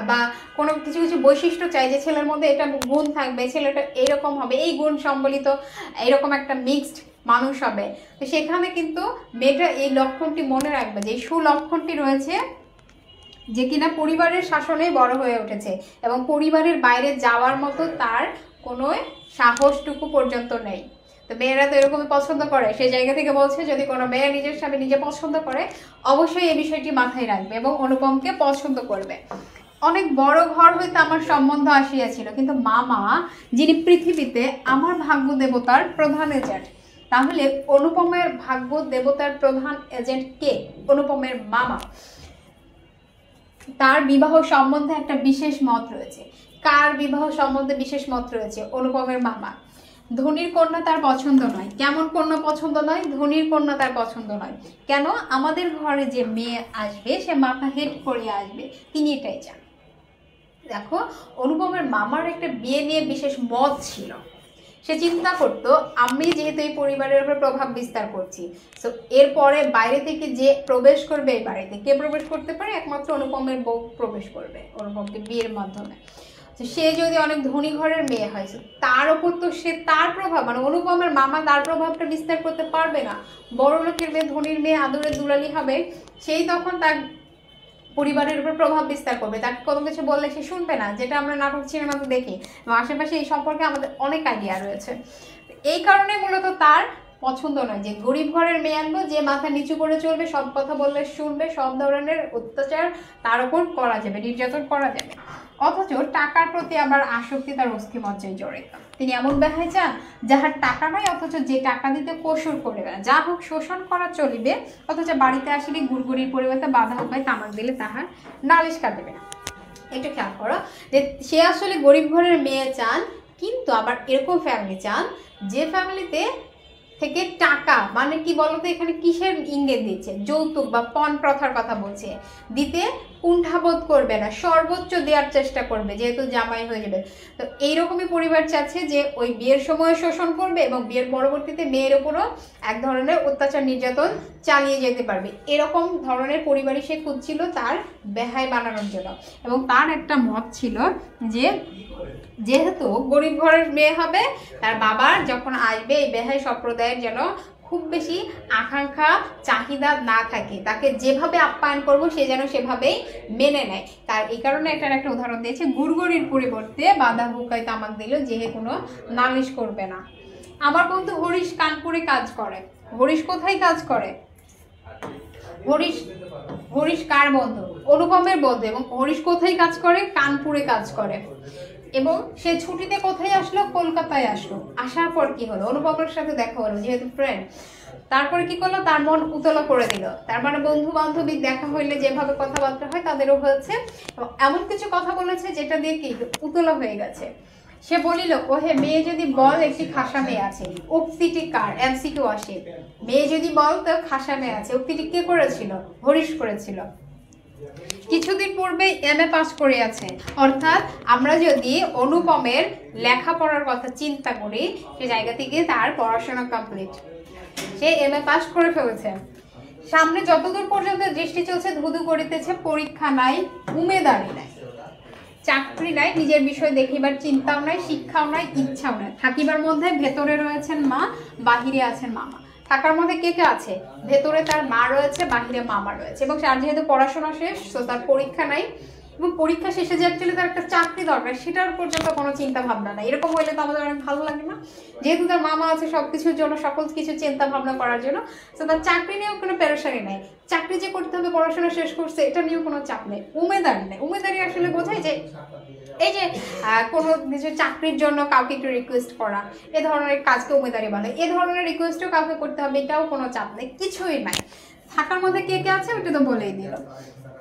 Speaker 1: বা কোনো কিছু কিছু বৈশিষ্ট্য চাই যে ছেলের মধ্যে এটা গুণ থাকবে, ছেলেটা এইরকম হবে, এই গুণ সম্বলিত এরকম একটা মিক্সড মানুষ হবে। তো সেখানে কিন্তু মেয়েটা এই লক্ষণটি মনে রাখবে, যে সুলক্ষণটি রয়েছে, যে কিনা পরিবারের শাসনেই বড় হয়ে উঠেছে এবং পরিবারের বাইরে যাওয়ার মতো তার কোনো সাহসটুকু পর্যন্ত নেই। তো মেয়েরা তো এরকমই পছন্দ করে, সেই জায়গা থেকে বলছে যদি কোনো মেয়ে নিজের স্বামী নিজে পছন্দ করে অবশ্যই এই বিষয়টি মাথায় রাখবে এবং অনুপমকে পছন্দ করবে। অনেক বড় ঘর হইতে আমার সম্বন্ধ আসিয়াছিল, কিন্তু মামা যিনি পৃথিবীতে আমার ভাগ্য দেবতার প্রধান এজেন্ট। তাহলে অনুপমের ভাগ্য দেবতার প্রধান এজেন্ট কে? অনুপমের মামা। তার বিবাহ সম্বন্ধে একটা বিশেষ মত রয়েছে। কার বিবাহ সম্বন্ধে বিশেষ মত রয়েছে? অনুপমের মামা। ধনীর কন্যা তার পছন্দ নয়। কেমন কন্যা পছন্দ নয়? ধনীর কন্যা তার পছন্দ নয়। কেন? আমাদের ঘরে যে মেয়ে আসবে সে মাথা হেট করে আসবে, তিনি এটাই চান। দেখো, অনুপমের মামার একটা বিয়ে নিয়ে বিশেষ মত ছিল। সে চিন্তা করতো আমি যেহেতু এই পরিবারের উপর প্রভাব বিস্তার করছি, সো এরপরে বাইরে থেকে যে প্রবেশ করবে এই বাড়িতে, কে প্রবেশ করতে পারে? একমাত্র অনুপমের বউ প্রবেশ করবে অনুপমকে বিয়ের মাধ্যমে। তো সে যদি অনেক ধনী ঘরের মেয়ে হয়, তার ওপর তো সে তার প্রভাব মানে অনুপমের মামা তার প্রভাবটা বিস্তার করতে পারবে না। বড় লোকের মেয়ে, ধনীর মেয়ে আদরে দুলালি হবে, সেই তখন তার পরিবারের উপর প্রভাব বিস্তার করবে, তাকে কোনো কিছু বললে সে শুনবে না, যেটা আমরা নাটক সিনেমাতে দেখি এবং আশেপাশে এই সম্পর্কে আমাদের অনেক আইডিয়া রয়েছে। এই কারণে মূলত তার পছন্দ নয় যে গরিব ঘরের মেয়ে আনবো যে মাথা নিচু করে চলবে, সব কথা বললে শুনবে, সব ধরনের অত্যাচার তার উপর করা যাবে, নির্যাতন করা যাবে। অথচ টাকার প্রতি আবার আসক্তি তার অস্থিমজ্জায় জড়িত। তিনি এমন বেহাই চান যাহার টাকা নয়, অথচ যে টাকা দিতে কসুর করবে না, যা হোক শোষণ করা চলিবে, অথচ বাড়িতে আসলে গুড়গুড়ির পরিবর্তে বাধা উপায় তামাক দিলে তাহার নালিশ কাটবে না। এটা খেয়াল করো যে সে আসলে গরিব ঘরের মেয়ে চান, কিন্তু আবার এরকম ফ্যামিলি চান যে ফ্যামিলিতে থেকে টাকা, মানে কি বলতো এখানে কিসের ইঙ্গিত দিচ্ছে, যৌতুক বা পণ প্রথার কথা বলছে, দিতে কুণ্ঠাবোধ করবে না, সর্বোচ্চ দেওয়ার চেষ্টা করবে যেহেতু জামাই হয়ে যাবে। তো এইরকমই পরিবার চাচ্ছে যে ওই বিয়ের সময় শোষণ করবে এবং বিয়ের পরবর্তীতে মেয়ের উপরও এক ধরনের অত্যাচার নির্যাতন চালিয়ে যেতে পারবে, এরকম ধরনের পরিবারই সে খুঁজছিল তার বেহাই বানানোর জন্য। এবং তার একটা মত ছিল যে যেহেতু গরিব ঘরের মেয়ে হবে, তার বাবার যখন আসবে এই বেহাই সম্প্রদায়ের যেন খুব বেশি আকাঙ্ক্ষা চাহিদা না থাকে, তাকে যেভাবে আপ্যায়ন করবো সে যেন সেভাবেই মেনে নেয়। তার এই কারণে একটা উদাহরণ দিয়েছে, গুড়গুড়ির পরিবর্তে বাধা হুকায় তামাক দিল, যে কোনো নালিশ করবে না। আমার বন্ধু হরিশ কানপুরে কাজ করে। হরিশ কোথায় কাজ করে? হরিশ কার বন্ধু? অনুপমের বন্ধু। এবং হরিশ কোথায় কাজ করে? কানপুরে কাজ করে। এবং সে ছুটিতে কোথায় আসলো? কলকাতায় আসলো। আসার পর কি হলো? অনুপমের সাথে দেখা হলো, যেহেতু ফ্রেন্ড। তারপরে কি করলো? তার মন উতলা করে দিল। তার মানে বন্ধু বান্ধবী দেখা হইলে যেভাবে কথাবার্তা হয় তাদেরও হয়েছে, এবং এমন কিছু কথা বলেছে যেটা দিয়ে কি উতলা হয়ে গেছে। সে বলিল, ওহে মেয়ে যদি বল একটি খাসা মেয়ে আছে। উক্তিটি কার? এমসিকিউ আসে। মেয়ে যদি বল তো খাসা মেয়ে আছে, উক্তিটি কে করেছিল? হরিশ করেছিল। কিছুদিন পূর্বে এমএ পাস করে আছে। অর্থাৎ আমরা যদি অনুপমের লেখাপড়ার কথা চিন্তা করি, সে জায়গা থেকে তার পড়াশোনা কমপ্লিট, সে এমএ পাস করে ফেলেছে। সামনে যতদূর পর্যন্ত দৃষ্টি চলছে ধুধু করিতেছে, পরীক্ষা নাই, উমেদারি নাই, চাকরি নাই, নিজের বিষয় দেখিবার চিন্তাও নাই, শিক্ষাও নাই, ইচ্ছাও নাই। থাকিবার মধ্যে ভেতরে রয়েছেন মা, বাহিরে আছেন মামা। থাকার মধ্যে কে কে আছে? ভেতরে তার মা রয়েছে, বাহিরে মামা রয়েছে। এবং তার যেহেতু পড়াশোনা শেষ, তো তার পরীক্ষা নাই, এবং পরীক্ষা শেষে যে অ্যাকচুয়ালি তার একটা চাকরি দরকার, সেটার পর্যন্ত কোনো চিন্তা ভাবনা নাই। এরকম হইলে তো আমাদের অনেক ভালো লাগে না? যেহেতু তার মামা আছে সবকিছুর জন্য, সকল কিছু চিন্তা ভাবনা করার জন্য, তো তার চাকরি নিয়েও কোনো পেরেশানি নাই। চাকরি যে করতে হবে, পড়াশোনা শেষ করছে, এটা নিয়েও কোনো চাপ নেই। উমেদারি নেই। উমেদারি আসলে বোঝায় যে এই যে কোনো কিছু চাকরির জন্য কাউকে একটু রিকোয়েস্ট করা, এ ধরনের কাজকে উমেদারি বলে। এ ধরনের রিকোয়েস্টও কাউকে করতে হবে, এটাও কোনো চাপ নেই, কিছুই নাই। থাকার মধ্যে কে কে আছে ওটা তো বলেই দিল।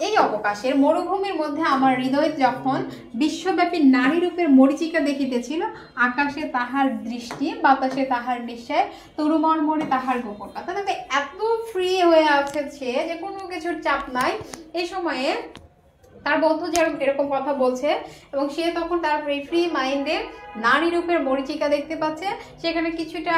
Speaker 1: এই অবকাশের মরুভূমির মধ্যে আমার হৃদয় যখন বিশ্বব্যাপী নারী রূপের মরিচিকা দেখিতেছিল, আকাশে তাহার দৃষ্টি, বাতাসে তাহার নিশ্চয়, তরুমর্মরে তাহার গোপন কথা। তবে এত ফ্রি হয়ে আছে সে যে কোনো কিছুর চাপ নাই। এই সময়ে তার বন্ধু যেরকম এরকম কথা বলছে, এবং সে তখন তার ফ্রি মাইন্ডে নারী রূপের মরিচিকা দেখতে পাচ্ছে, সেখানে কিছুটা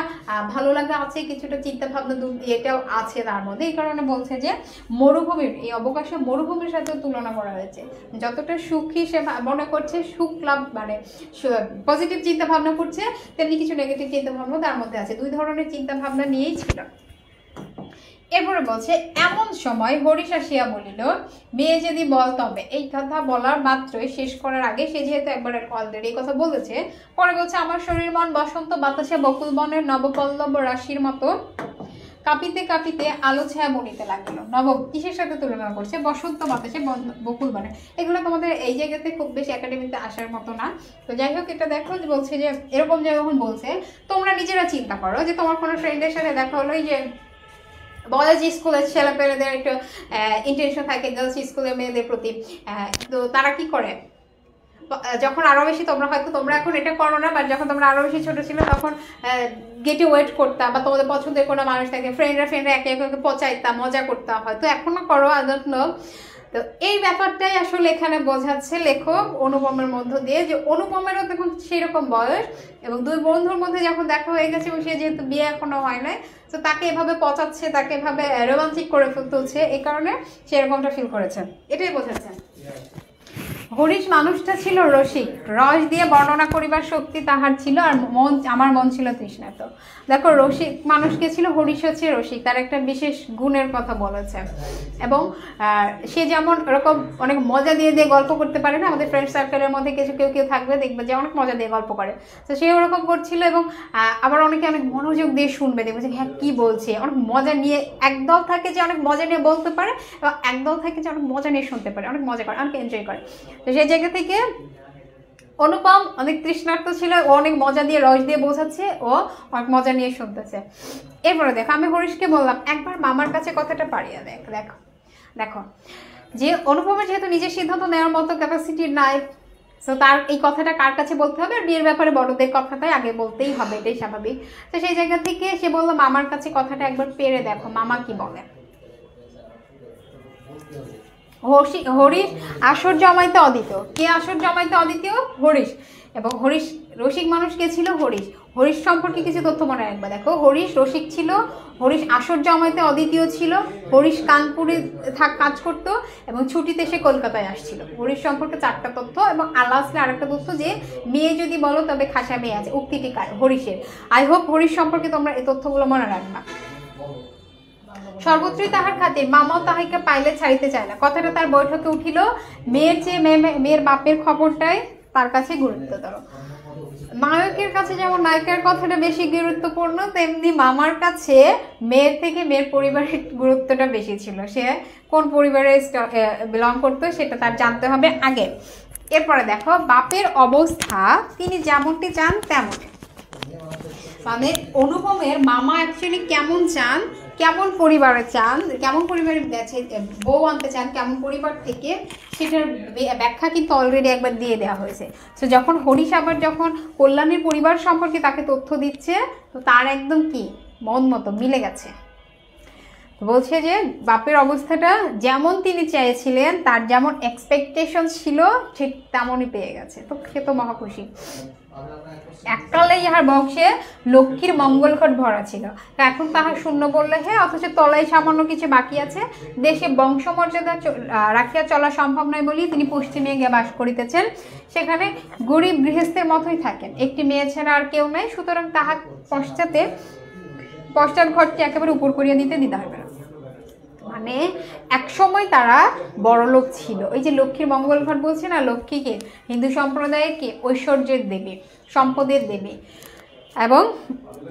Speaker 1: ভালো লাগা আছে, কিছুটা চিন্তা ভাবনা এটাও আছে তার মধ্যে। এই কারণে বলছে যে মরুভূমির এই অবকাশে মরুভূমির সাথে তুলনা করা হয়েছে। যতটা সুখী সে মনে করছে, সুখ লাভ মানে পজিটিভ চিন্তা ভাবনা করছে, তেমনি কিছু নেগেটিভ চিন্তা ভাবনা তার মধ্যে আছে। দুই ধরনের চিন্তা ভাবনা নিয়েই ছিল। এরপরে বলছে, এমন সময় হরিশ আসিয়া বলিল, মেয়ে যদি বল তবে। এই কথা বলার মাত্রই, শেষ করার আগে, সে যেহেতু একবার অলরেডি এই কথা বলেছে, পরে বলছে, আমার শরীর মন বসন্ত বাতাসে বকুল বনের নবপল্লব রাশির মতো কাঁপিতে কাঁপিতে আলো ছায়া বনিতে লাগলো। নবম কিসের সাথে তুলনা করছে? বসন্ত বাতাসে বকুল বনে। এগুলো তোমাদের এই জায়গাতে খুব বেশি একাডেমিতে আসার মতো না। তো যাই হোক, এটা দেখো যে বলছে যে এরকম যখন বলছে, তোমরা নিজেরা চিন্তা করো যে তোমার কোনো ফ্রেন্ডের সাথে দেখা হলো, যে বয়েজ স্কুলের ছেলেপেলেদের একটু ইন্টেনশন থাকে গার্লস স্কুলের মেয়েদের প্রতি, তো তারা কি করে? যখন আরো বেশি তোমরা এখন এটা করো না, বাট যখন তোমরা আরো বেশি ছোট ছিল তখন গেটে ওয়েট করতাম, বা তোমাদের পছন্দের কোনো মানুষ থাকে, ফ্রেন্ডরা একে একে পচাইতাম, মজা করতাম, হয়তো এখনো করো, আই ডোন্ট নো। তো এই ব্যাপারটাই আসলে এখানে বোঝাচ্ছে লেখক অনুপমের মধ্য দিয়ে, যে অনুপমেরও তখন সেরকম বয়স, এবং দুই বন্ধুর মধ্যে যখন দেখা হয়ে গেছে, এবং সে যেহেতু বিয়ে এখনো হয় নাই, তো তাকে এভাবে পচাচ্ছে, তাকে এভাবে রোমান্টিক করে তুলছে, এই কারণে সে এরকমটা ফিল করেছে, এটাই বোঝাচ্ছে। হরিশ মানুষটা ছিল রসিক, রস দিয়ে বর্ণনা করিবার শক্তি তাহার ছিল, আর মন, আমার মন ছিল তৃষ্ণার্ত। দেখো রসিক মানুষকে ছিল, হরিশ হচ্ছে রসিক, তার একটা বিশেষ গুণের কথা বলেছে। এবং সে যেমন এরকম অনেক মজা দিয়ে দিয়ে গল্প করতে পারে না, আমাদের ফ্রেন্ড সার্কেলের মধ্যে কিছু কেউ কেউ থাকবে দেখবে যে অনেক মজা দিয়ে গল্প করে, তো সে ওরকম করছিল। এবং আবার অনেকে অনেক মনোযোগ দিয়ে শুনবে, দেখবে যে হ্যাঁ কী বলছে, অনেক মজা নিয়ে। একদল থাকে যে অনেক মজা নিয়ে বলতে পারে, এবং একদল থাকে যে অনেক মজা নিয়ে শুনতে পারে, অনেক মজা করে, অনেক এনজয় করে। তো সেই জায়গা থেকে অনুপম অনেক তৃষ্ণার্ত ছিল, ও অনেক মজা দিয়ে রস দিয়ে বোঝাচ্ছে, ও অনেক মজা নিয়ে শুনতেছে। এরপরে দেখো আমি হরিশকে বললাম একবার মামার কাছে কথাটা পারিয়ে দেখো দেখো যে অনুপমের যেহেতু নিজের সিদ্ধান্ত নেওয়ার মতো ক্যাপাসিটি নাই, তো তার এই কথাটা কার কাছে বলতে হবে, আর বিয়ের ব্যাপারে বড়দের কথাটাই আগে বলতেই হবে, এটাই স্বাভাবিক। তো সেই জায়গা থেকে সে বললো মামার কাছে কথাটা একবার পেরে দেখো মামা কি বলে। হরিশ আসর জমাইতে অদ্বিতীয়। কে আসর জমাইতে অদ্বিতীয়? হরিশ। এবং হরিশ রসিক মানুষ কে ছিল? হরিশ। হরিশ সম্পর্কে কিছু তথ্য মনে রাখবে। দেখো হরিশ রসিক ছিল, হরিশ আসর জমাইতে অদ্বিতীয় ছিল, হরিশ কানপুরে কাজ করতো এবং ছুটিতে সে কলকাতায় আসছিল। হরিশ সম্পর্কে 4টা তথ্য। এবং লাস্টে আরেকটা তথ্য যে মেয়ে যদি বলো তবে খাসা মেয়ে আছে, উক্তিটি কার? হরিশের। আই হোপ হরিশ সম্পর্কে তোমরা এই তথ্যগুলো মনে রাখবা। সর্বত্রই তাহার খাতির, মামাও তাহাকে পাইলে ছাড়িতে চায় না। কথাটা তার বৈঠকে উঠিল, মেয়ের চেয়ে মেয়ের বাপের খবরটাই তার কাছে গুরুত্বতর। নায়কের কাছে যেমন নায়িকার কথাটা বেশি গুরুত্বপূর্ণ, তেমনি মামার কাছে মেয়ের থেকে মেয়ের পরিবারের গুরুত্বটা বেশি ছিল। সে কোন পরিবারে বিলং করতো সেটা তার জানতে হবে আগে। এরপরে দেখো বাপের অবস্থা তিনি যেমনটি চান তেমন, মানে অনুপমের মামা অ্যাকচুয়ালি কেমন চান, কেমন পরিবারে চান, কেমন পরিবারে বউ আনতে চান, কেমন পরিবার থেকে, সেটার ব্যাখ্যা কিন্তু অলরেডি একবার দিয়ে দেওয়া হয়েছে। তো যখন হরিশ আবার যখন কল্যাণীর পরিবার সম্পর্কে তাকে তথ্য দিচ্ছে, তো তার একদম কি মন মতো মিলে গেছে। বলছে যে বাপের অবস্থাটা যেমন তিনি চেয়েছিলেন, তার যেমন এক্সপেকটেশন ছিল ঠিক তেমনই পেয়ে গেছে। তো সে তো মহা খুশি। এককালে ইহার বংশে লক্ষ্মীর মঙ্গল ঘট ভরা ছিল, এখন তাহার শূন্য বললে হ্যাঁ, অথচ তলায় সামান্য কিছু বাকি আছে। দেশে বংশমর্যাদা রাখিয়া চলা সম্ভব নয় বলেই তিনি পশ্চিমে গিয়ে বাস করিতেছেন, সেখানে গরিব গৃহস্থের মতোই থাকেন, একটি মেয়ে ছাড়া আর কেউ নাই, সুতরাং তাহার পশ্চাৎ ঘরটি একেবারে উপর করিয়া দিতে দিতে হবে না। মানে একসময় তারা বড়লোক ছিল। ওই যে লক্ষ্মীর মঙ্গল ঘট বলছে না, লক্ষ্মীকে হিন্দু সম্প্রদায়ের কি ঐশ্বর্যের দেবী, সম্পদের দেবী। এবং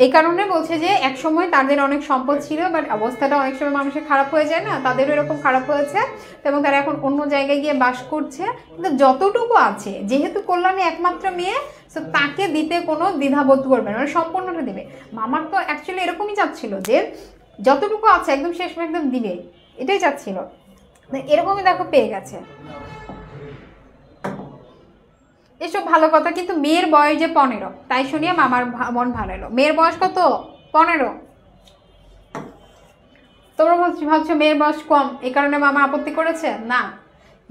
Speaker 1: এই কারণে বলছে যে একসময় তাদের অনেক সম্পদ ছিল, বাট অবস্থাটা অনেক সময় মানুষের খারাপ হয়ে যায় না, তাদেরও এরকম খারাপ হয়েছে, এবং তারা এখন অন্য জায়গায় গিয়ে বাস করছে। কিন্তু যতটুকু আছে, যেহেতু কল্যাণী একমাত্র মেয়ে, তো তাকে দিতে কোনো দ্বিধাবোধ করবে না, মানে সম্পূর্ণটা দেবে। মামার তো অ্যাকচুয়ালি এরকমই চাচ্ছিল যে যতটুকু আছে একদম শেষ একদম দিবে, এটাই চাচ্ছিল। এরকমই দেখো পেয়ে গেছে। এসব ভালো কথা, কিন্তু মেয়ের বয়স যে 15, তাই শুনিয়ে মামার মন ভালো এলো। মেয়ের বয়স কত? 15। তোমরা ভাবছো মেয়ের বয়স কম, এই কারণে মামা আপত্তি করেছে? না,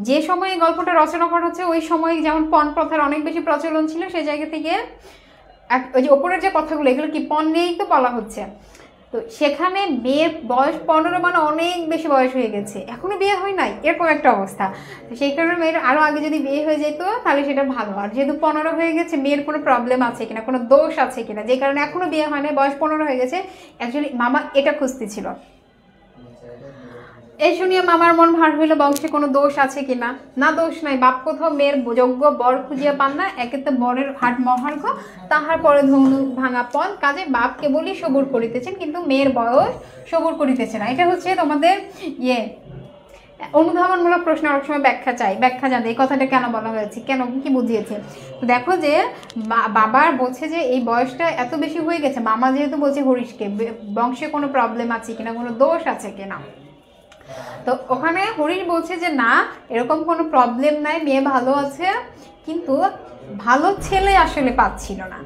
Speaker 1: যে সময় গল্পটা রচনা করা হচ্ছে ওই সময় যেমন পণ প্রথার অনেক বেশি প্রচলন ছিল, সেই জায়গা থেকে ওই যে ওপরের যে কথাগুলো, এগুলো কি পণ নিয়েই তো বলা হচ্ছে। তো সেখানে মেয়ের বয়স 15, মানে অনেক বেশি বয়স হয়ে গেছে, এখনো বিয়ে হয় নাই, এরকম একটা অবস্থা। তো সেই কারণে মেয়ের আরও আগে যদি বিয়ে হয়ে যেত তাহলে সেটা ভালো। আর যেহেতু 15 হয়ে গেছে, মেয়ের কোনো প্রবলেম আছে কিনা, কোনো দোষ আছে কিনা, যে কারণে এখনো বিয়ে হয় না, বয়স 15 হয়ে গেছে, অ্যাকচুয়ালি মামা এটা খুঁজতে ছিল। এই শুনিয়ে মামার মন ভার হইল, বংশে কোনো দোষ আছে কিনা। না, দোষ নাই, বাপ কোথাও মেয়ের যোগ্য বর খুঁজিয়া পান না, একে তো বরের হাট মহার্ঘ, তাহার পরে ধনু ভাঙা পণ, কাজে বাপ কেবলই সবুর করিতেছেন, কিন্তু মেয়ের বয়স সবুর করিতেছে না। এটা হচ্ছে তোমাদের অনুধাবনমূলক প্রশ্ন অনেক সময় ব্যাখ্যা চাই, ব্যাখ্যা জানে এই কথাটা কেন বলা হয়েছে, কেন কি বুঝিয়েছে। দেখো যে বাবার বলছে যে এই বয়সটা এত বেশি হয়ে গেছে, মামা যেহেতু বলছে হরিশকে বংশে কোনো প্রবলেম আছে কিনা, কোনো দোষ আছে কিনা, তো ওখানে হরিশ বলছে যে না, এরকম কোনো প্রবলেম নাই, মেয়ে ভালো আছে, কিন্তু ভালো ছেলে আসলে পাচ্ছিল না।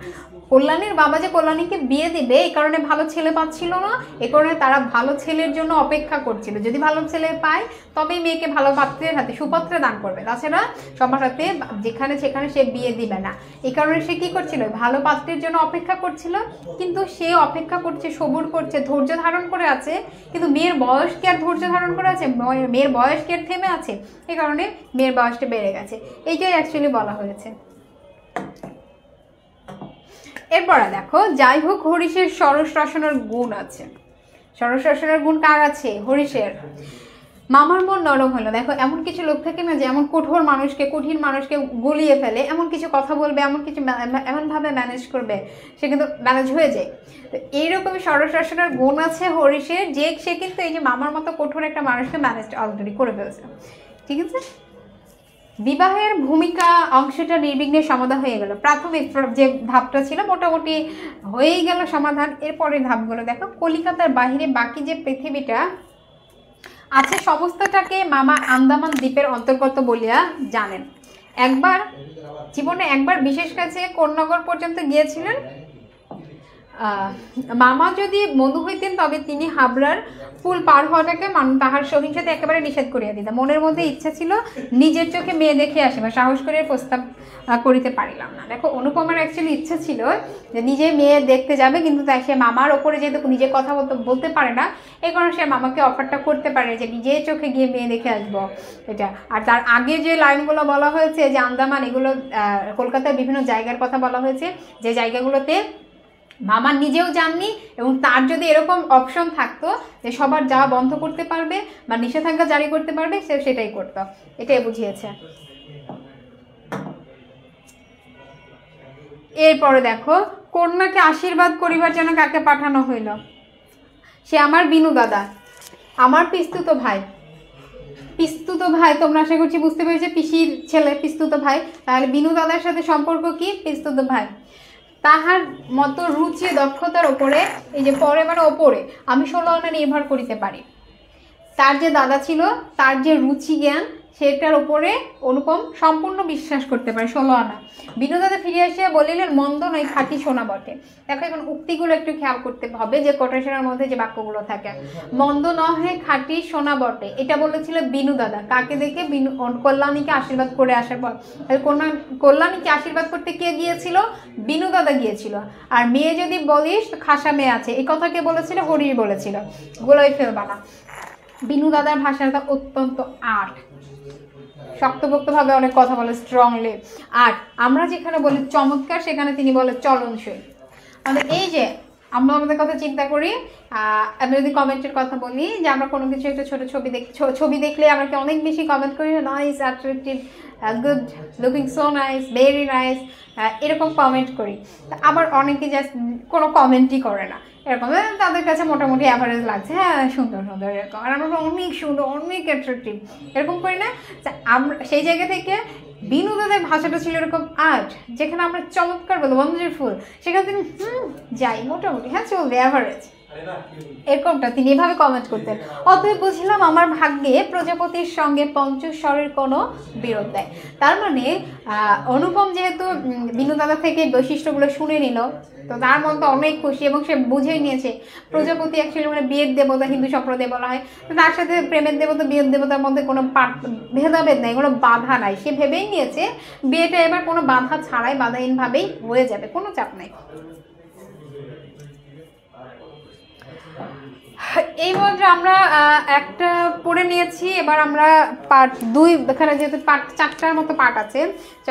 Speaker 1: কল্যাণীর বাবা যে কল্যাণীকে বিয়ে দিবে এই কারণে ভালো ছেলে পাচ্ছিল না, এই কারণে তারা ভালো ছেলের জন্য অপেক্ষা করছিল, যদি ভালো ছেলে পায় তবেই মেয়েকে ভালো পাত্রের হাতে সুপাত্রে দান করবে, তাছাড়া সবার হাতে যেখানে সেখানে সে বিয়ে দিবে না। এই কারণে সে কি করছিল, ভালো পাত্রের জন্য অপেক্ষা করছিল। কিন্তু সে অপেক্ষা করছে, সবুর করছে, ধৈর্য ধারণ করে আছে, কিন্তু মেয়ের বয়স কি আর ধৈর্য ধারণ করে আছে, মেয়ের বয়স কি আর থেমে আছে, এই কারণে মেয়ের বয়সটা বেড়ে গেছে, এইটাই অ্যাকচুয়ালি বলা হয়েছে। এরপরে দেখো, যাই হোক হরিশের সরস রসনের গুণ আছে। সরস রসনের গুণ কার আছে? হরিশের। মামার মন নরম হলো। দেখো এমন কিছু লোক থাকে না যে এমন কঠোর মানুষকে, কঠিন মানুষকে গলিয়ে ফেলে, এমন কিছু কথা বলবে, এমন কিছু এমনভাবে ম্যানেজ করবে, সে কিন্তু ম্যানেজ হয়ে যায়। তো এইরকমই সরস রসনের গুণ আছে হরিশের, যে সে কিন্তু এই যে মামার মতো কঠোর একটা মানুষকে ম্যানেজ অলরেডি করে ফেলছে। ঠিক আছে, বিবাহের ভূমিকা অংশটা নির্বিঘ্নে সমাধান হয়ে গেল। প্রাথমিক যে ধাপটা ছিল মোটামুটি হয়েই গেল সমাধান। এরপরে ধাপগুলো দেখো, কলিকাতার বাহিরে বাকি যে পৃথিবীটা আছে সমস্তটাকে মামা আন্দামান দ্বীপের অন্তর্গত বলিয়া জানেন। জীবনে একবার বিশেষ কাছে কোন্নগর পর্যন্ত গিয়েছিলেন। মামা যদি মধু হইতেন তবে তিনি হাবড়ার পুল পার হওয়াটাকে তাহার সহিংসাতে একেবারে নিষেধ করিয়া দিতেন। মনের মধ্যে ইচ্ছা ছিল নিজের চোখে মেয়ে দেখে আসিবা, সাহস করে প্রস্তাব করিতে পারিলাম না। দেখো অনুপমার অ্যাকচুয়ালি ইচ্ছা ছিল যে নিজে মেয়ে দেখতে যাবে, কিন্তু তাই সে মামার ওপরে যেহেতু নিজে কথা বলতে পারে না, এই কারণে সে মামাকে অফারটা করতে পারে যে নিজের চোখে গিয়ে মেয়ে দেখে আসবো এটা। আর তার আগে যে লাইনগুলো বলা হয়েছে যে আন্দামান, এগুলো কলকাতার বিভিন্ন জায়গার কথা বলা হয়েছে, যে জায়গাগুলোতে মামা নিজেও যাননি, এবং তার যদি এরকম অপশন থাকতো যে সবার যাওয়া বন্ধ করতে পারবে বা নিষেধাজ্ঞা জারি করতে পারবে, সে সেটাই করতো, এটাই বুঝিয়েছে। এরপরে দেখো, কন্যাকে আশীর্বাদ করিবার জন্য কাকে পাঠানো হইল? সে আমার বিনু দাদা, আমার পিস্তুত ভাই। পিস্তুত ভাই তোমরা আশা করছি বুঝতে পেরেছে, পিসির ছেলে পিস্তুত ভাই। তাহলে বিনু দাদার সাথে সম্পর্ক কি? পিস্তুত ভাই। তাহার মতো রুচি দক্ষতার ওপরে, এই যে পরে মানে ওপরে, আমি 16 আনা নির্ভর করিতে পারি। তার যে দাদা ছিল, তার যে রুচি জ্ঞান, সেটার উপরে অনুপম সম্পূর্ণ বিশ্বাস করতে পারে। 16 আনা। বিনু দাদা ফিরে আসিয়া বলিলেন, মন্দ নয়, খাঁটি সোনা বটে। দেখো এখন উক্তিগুলো একটু খেয়াল করতে হবে, যে কোটেশনের মধ্যে যে বাক্যগুলো থাকে। মন্দ নহে, খাঁটি সোনা বটে, এটা বলেছিল বিনু দাদা। কাকে দেখে? কল্যাণীকে আশীর্বাদ করে আসার পর। কল্যাণীকে আশীর্বাদ করতে কে গিয়েছিল? বিনু দাদা গিয়েছিল। আর মেয়ে যদি বলিস তো খাসা মেয়ে আছে, এই কথা কে বলেছিল? হরির বলেছিল। গোলাই ফেলবা না। বিনু দাদার ভাষাটা অত্যন্ত আর্ট, শক্তপোক্তভাবে অনেক কথা বলে, স্ট্রংলি। আর আমরা যেখানে বলি চমৎকার, সেখানে তিনি বলে চলনসই। মানে এই যে আমরা আমাদের কথা চিন্তা করি, আমি যদি কমেন্টের কথা বলি যে আমরা কোনো কিছু একটা ছোট ছবি দেখলে আমরা কি অনেক বেশি কমেন্ট করি, nice, attractive, good looking, so nice, very nice, এরকম কমেন্ট করি। আবার অনেকে জাস্ট কোনো কমেন্টই করে না, এরকম তাদের কাছে মোটামুটি অ্যাভারেজ লাগছে, হ্যাঁ সুন্দর সুন্দর এরকম, আর আমরা অনেক সুন্দর, অনেক অ্যাট্রাকটিভ এরকম করি না। আমরা সেই জায়গা থেকে বিনু দাদার ভাষাটা ছিল এরকম আর্ট, যেখানে আমরা চমৎকার বলবো, ওয়ান্ডারফুল, সেখানে তিনি যাই মোটামুটি, হ্যাঁ চলবে, অ্যাভারেজ, এরকমটা তিনি এভাবে কমেন্ট করতেন। অতএব বুঝলাম আমার ভাগ্যে প্রজাপতির সঙ্গে পঞ্চস্বরের কোনো বিরোধ দেয়। তার মানে অনুপম যেহেতু বিনু দাদা থেকে বৈশিষ্ট্যগুলো শুনে নিল, তো তার মন তো অনেক খুশি, এবং সে বুঝেই নিয়েছে প্রজাপতি অ্যাকচুয়ালি মানে বিয়ের দেবতা, হিন্দু সম্প্রদায়ে বলা হয়। তো তার সাথে প্রেমের দেবতা, বিয়ের দেবতার মধ্যে কোনো ভেদাভেদ নাই, কোনো বাধা নাই। সে ভেবেই নিয়েছে বিয়েটা এবার কোনো বাধা ছাড়াই, বাধাহীনভাবেই হয়ে যাবে, কোনো চাপ নাই। এই মধ্যে আমরা একটা পড়ে নিয়েছি, এবার আমরা পার্ট 2, এখানে যেহেতু পার্ট 4টার মতো পার্ট আছে,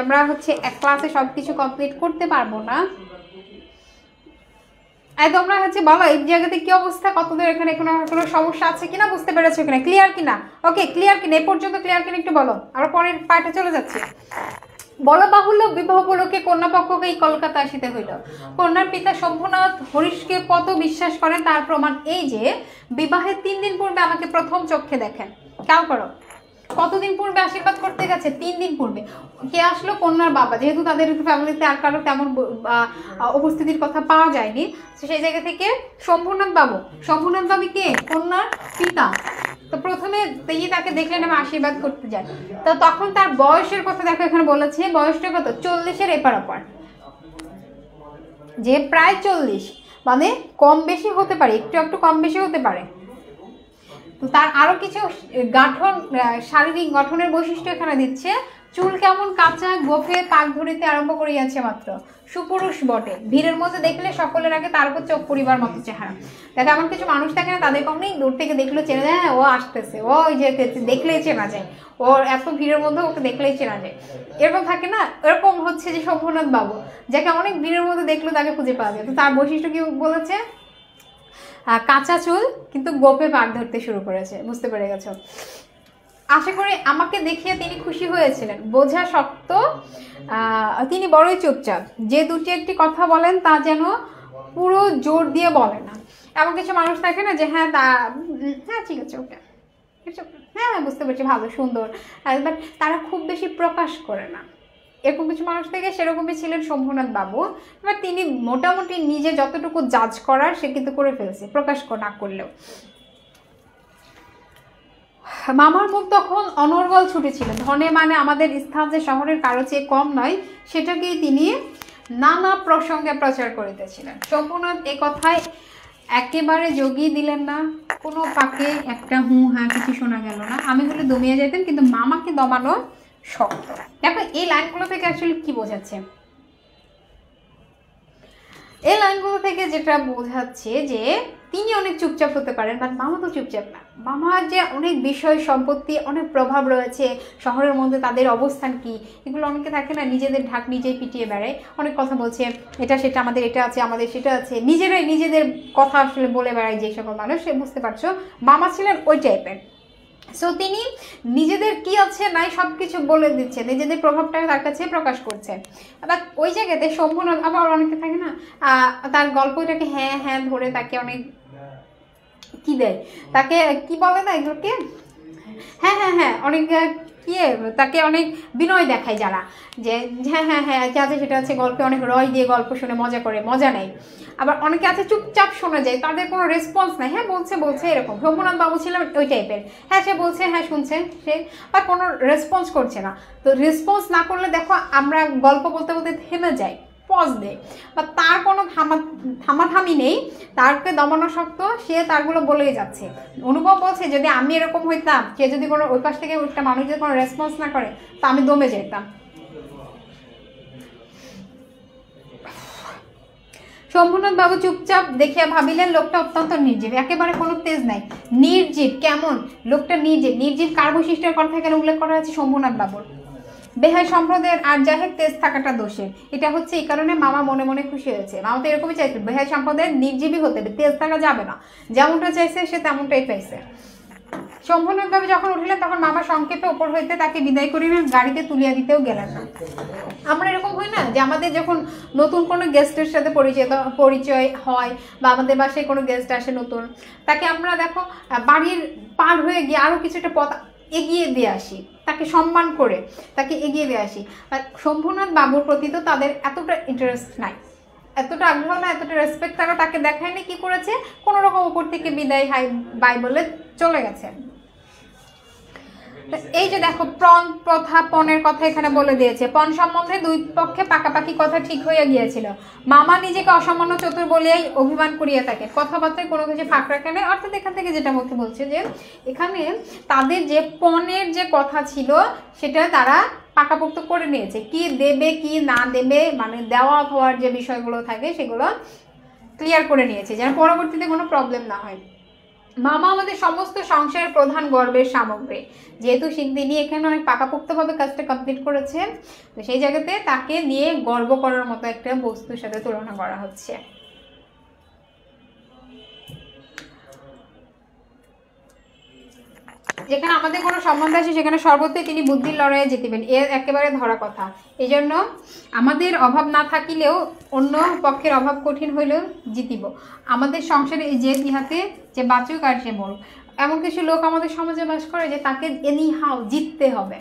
Speaker 1: আমরা হচ্ছে এক ক্লাসে সব কিছু কমপ্লিট করতে পারবো না। তোমরা হচ্ছে বলো এই জায়গাতে কি অবস্থা, কতদূর এখানে কোনো সমস্যা আছে কিনা, বুঝতে পেরেছো কিনা, ক্লিয়ার কিনা? ওকে, ক্লিয়ার কিনা? এ পর্যন্ত ক্লিয়ার কিনা একটু বলো, আমরা পরের পার্টে চলে যাচ্ছি। বলা বাহুল্য, বিবাহ উপলক্ষে কন্যাপক্ষকে এই কলকাতা আসিতে হইল। কন্যার পিতা শম্ভুনাথ হরিশকে কত বিশ্বাস করেন তার প্রমাণ এই যে বিবাহের 3 দিন পূর্বে আমাকে প্রথম চোখে দেখেন। খেয়াল করো, কতদিন পূর্বে আশীর্বাদ করতে গেছে? 3 দিন পূর্বে। কে আসলো? কন্যার বাবা, যেহেতু তাদের ফ্যামিলিতে আর কারো তেমন উপস্থিতির কথা পাওয়া যায়নি, সেই জায়গা থেকে শম্ভুনাথ বাবু কে? কন্যার পিতা। তো প্রথমে তাকে দেখলেন এবং আশীর্বাদ করতে যান। তো তখন তার বয়সের কথা দেখো, এখানে বলেছে বয়সটা কত? 40-এর এপার ওপার। যে প্রায় 40, মানে কম বেশি হতে পারে, একটু একটু কম বেশি হতে পারে। তো তার আরো কিছু গঠন, শারীরিক গঠনের বৈশিষ্ট্য এখানে দিচ্ছে। চুল কেমন কাঁচা, গোফে পাক ধরিতে আরম্ভ করিয়াছে মাত্র, সুপুরুষ বটে, ভিড়ের মধ্যে দেখলে সকলের আগে তার উপর চোখ পরিবার মতো চেহারা। দেখো এমন কিছু মানুষ থাকে না, তাদের কখনোই দূর থেকে দেখলেও চেনা যায়, হ্যাঁ ও আসতেছে, ও ওই যে দেখলেই চেনা যায়, ওর এত ভিড়ের মধ্যে ওকে দেখলেই চেনা যায়, এরকম থাকে না। এরকম হচ্ছে যে শম্ভুনাথ বাবু, যাকে অনেক ভিড়ের মধ্যে দেখলেও তাকে খুঁজে পাওয়া যায়। তো তার বৈশিষ্ট্য কি বলেছে? কাঁচা চুল কিন্তু গোপে পাক ধরতে শুরু করেছে, বুঝতে পেরে গেছো। আশা করি আমাকে দেখিয়ে তিনি খুশি হয়েছিলেন, বোঝা শক্ত তিনি বড়ই চুপচাপ, যে দুটি একটি কথা বলেন তা যেন পুরো জোর দিয়ে বলে না। এমন কিছু মানুষ থাকে না যে হ্যাঁ হ্যাঁ ঠিক আছে ওকে, হ্যাঁ বুঝতে পারছি, ভালো সুন্দর, বাট তারা খুব বেশি প্রকাশ করে না। এরকম কিছু মানুষ থেকে সেরকমই ছিলেন শম্ভুনাথ বাবু। এবার তিনি মোটামুটি নিজে যতটুকু জাজ করার সে কিন্তু করে ফেলছে, প্রকাশ না করলেও। মামার মুখ তখন অনর্গল ছুটেছিল, ধনে মানে আমাদের স্থান যে শহরের কারো চেয়ে কম নয়, সেটাকেই তিনি নানা প্রসঙ্গে প্রচার করিতেছিলেন। শম্ভুনাথ এ কথায় একেবারে জগিয়ে দিলেন না, কোনো পাকে একটা হ্যাঁ কিছু শোনা গেল না। আমি হলে দমিয়ে যেতেন, কিন্তু মামাকে দমানো শক্ত। দেখো এই লাইনগুলো থেকে অ্যাকচুয়ালি কি বোঝাচ্ছে? এই লাইনগুলো থেকে যেটা বোঝাচ্ছে যে তিনি অনেক চুপচাপ হতে পারেন, বাট মামা তো চুপচাপ না। মামার যে অনেক বিষয় সম্পত্তি, অনেক প্রভাব রয়েছে শহরের মধ্যে, তাদের অবস্থান কি, এগুলো অনেকে থাকে না নিজেদের ঢাক নিজেই পিটিয়ে বেড়ায়, অনেক কথা বলছে, এটা সেটা, আমাদের এটা আছে, আমাদের সেটা আছে, নিজেরাই নিজেদের কথা আসলে বলে বেড়ায় যে সকল মানুষ, সে বুঝতে পারছো মামা ছিলেন ওই টাইপের। সো তিনি নিজেদের কি আছে নাই সব কিছু বলে দিচ্ছে, নিজেদের প্রভাবটাকে তার কাছে প্রকাশ করছে। আবার ওই জায়গাতে শম্ভুনাথ, আবার অনেকে থাকে না তার গল্পটাকে হ্যাঁ হ্যাঁ ধরে তাকে অনেক কি দেয়, তাকে কি বলে না এগুলোকে, হ্যাঁ হ্যাঁ হ্যাঁ অনেক তাকে অনেক বিনয় দেখায় যারা, যে হ্যাঁ হ্যাঁ হ্যাঁ যা আছে সেটা আছে, গল্পে অনেক রয় দিয়ে গল্প শুনে মজা করে, মজা নেই। আবার অনেকে আছে চুপচাপ শোনা যায়, তাদের কোনো রেসপন্স নাই, হ্যাঁ বলছে বলছে এরকম। শম্ভুনাথ বাবু ছিলেন ওই টাইপের, হ্যাঁ সে বলছে, হ্যাঁ শুনছে সে, বা কোনো রেসপন্স করছে না। তো রেসপন্স না করলে দেখো আমরা গল্প বলতে বলতে থেমে যাই, পজ দেয়, বা তার কোনো থামাথামি নেই, তারকে দমানো শক্ত, সে তারগুলো বলেই যাচ্ছে। অনুভব বলছে যদি আমি এরকম হইতাম, সে যদি কোনো ওই পাশ থেকে একটা মানুষ যদি কোনো রেসপন্স না করে, তা আমি দমে যেতাম। শম্ভুনাথ বাবু চুপচাপ দেখিয়া ভাবিলেন লোকটা অত্যন্ত নির্জীব, একেবারে কোনো তেজ নাই। নির্জীব কেমন লোকটা? নির্জীব। নির্জীব কার বৈশিষ্ট্যের কথা এখানে উল্লেখ করা হয়েছে? শম্ভুনাথ বাবুর। বেহাই সম্প্রদায়ের আর যাহে তেজ থাকাটা দোষের, এটা হচ্ছে এই কারণে মামা মনে মনে খুশি হয়েছে। মামা তো এরকমই চাইছে, বেহাই সম্প্রদায়ের নির্জীবী হতে হবে, তেজ থাকা যাবে না। যেমনটা চাইছে সে তেমনটাই পাইছে। শম্ভুনাথ বাবু যখন উঠিলেন তখন মামা সংক্ষেপে উপর হইতে তাকে বিদায় করিলেন, গাড়িতে তুলিয়া দিতেও গেলেন না। আমরা এরকম হয় না যে আমাদের যখন নতুন কোনো গেস্টের সাথে পরিচয় হয়, বা আমাদের বাসায় কোনো গেস্ট আসে নতুন, তাকে আমরা দেখো বাড়ির পার হয়ে গিয়ে আরও কিছুটা পথ এগিয়ে দিয়ে আসি, তাকে সম্মান করে তাকে এগিয়ে দিয়ে আসি। আর শম্ভুনাথ বাবুর প্রতি তো তাদের এতটা ইন্টারেস্ট নাই, এতটা আগ্রহ না, এতটা রেসপেক্ট তারা তাকে দেখায়নি। কি করেছে? কোনো রকম উপর থেকে বিদায় হাই বাই বলে চলে গেছে। এই যে দেখো পণ প্রথা, পণের কথা এখানে বলে দিয়েছে। পণ সম্বন্ধে দুই পক্ষে পাকাপাকি কথা ঠিক হইয়া গিয়েছিল। মামা নিজেকে অসামান্য চতুর বলিয়াই অভিমান করিয়া থাকে, কথাবার্তায় কোনো কিছু ফাঁক রাখে না। অর্থাৎ এখান থেকে যেটা মুখে বলছে যে এখানে তাদের যে পণের যে কথা ছিল সেটা তারা পাকাপোক্ত করে নিয়েছে, কি দেবে কি না দেবে, মানে দেওয়া হওয়ার যে বিষয়গুলো থাকে সেগুলো ক্লিয়ার করে নিয়েছে, যেন পরবর্তীতে কোনো প্রবলেম না হয়। মামা আমাদের সমস্ত সংসারের প্রধান গর্বের সামগ্রী, যেহেতু তিনি এখানে অনেক পাকাপোক্তভাবে কাজটা কমপ্লিট করেছেন, তো সেই জায়গাতে তাকে নিয়ে গর্ব করার মতো একটা বস্তুর সাথে তুলনা করা হচ্ছে। যেখানে আমাদের কোনো সম্বন্ধ আছে সেখানে সর্বত্রই তিনি বুদ্ধির লড়াইয়ে জিতিবেন, এর একেবারে ধরা কথা। এই জন্য আমাদের অভাব না থাকিলেও অন্য পক্ষের অভাব কঠিন হইলেও জিতিব। আমাদের সংসারে যে ইহাতে যে বাঁচুক আর যে মরুক, এমন কিছু লোক আমাদের সমাজে বাস করে যে তাকে এনি হাও জিততে হবে,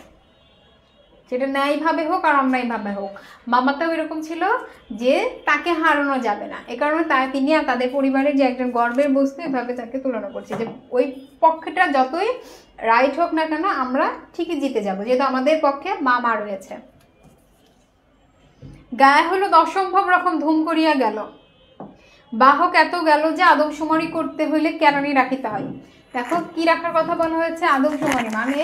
Speaker 1: সেটা ন্যায়ভাবে হোক আর অন্যায়ভাবে হোক। মামাটাও এরকম ছিল যে তাকে হারানো যাবে না, এ কারণে তিনি আর তাদের পরিবারের যে একজন গর্বের বস্তু এভাবে তাকে তুলনা করছে যে ওই পক্ষটা যতই রাইট হোক না কেন আমরা ঠিকই জিতে যাব, যেহেতু আমাদের পক্ষে মামা রয়েছে। গায়ে হলুদ অসম্ভব রকম ধুম করিয়া গেল, বাহক এত গেল যে আদমশুমারি করতে হইলে কেরানি রাখিতে হয়। দেখো কি রাখার কথা বলা হয়েছে, আদমশুমারি মানে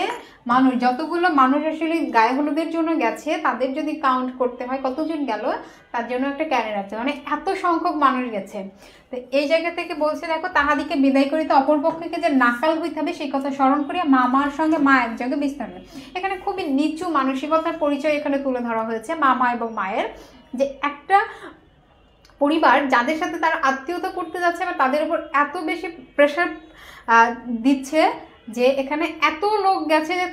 Speaker 1: মানুষ, যতগুলো মানুষ আসলে গায়ে হলুদের জন্য গেছে তাদের যদি কাউন্ট করতে হয় কতজন গেল, তার জন্য একটা ক্যারেন রাখতে, মানে এত সংখ্যক মানুষ গেছে। তো এই জায়গা থেকে বলছে দেখো, তাহাদিকে বিদায় করিতে অপরপক্ষকে যে নাকাল হইতে হবে সেই কথা স্মরণ করিয়া মামার সঙ্গে মা এক জায়গায় বিস্তার নেয়। এখানে খুবই নিচু মানসিকতার পরিচয় এখানে তুলে ধরা হয়েছে মামা এবং মায়ের, যে একটা পরিবার যাদের সাথে তারা আত্মীয়তা করতে যাচ্ছে বা তাদের উপর এত বেশি প্রেশার দিচ্ছে যে এখানে এত লোক গেছে যে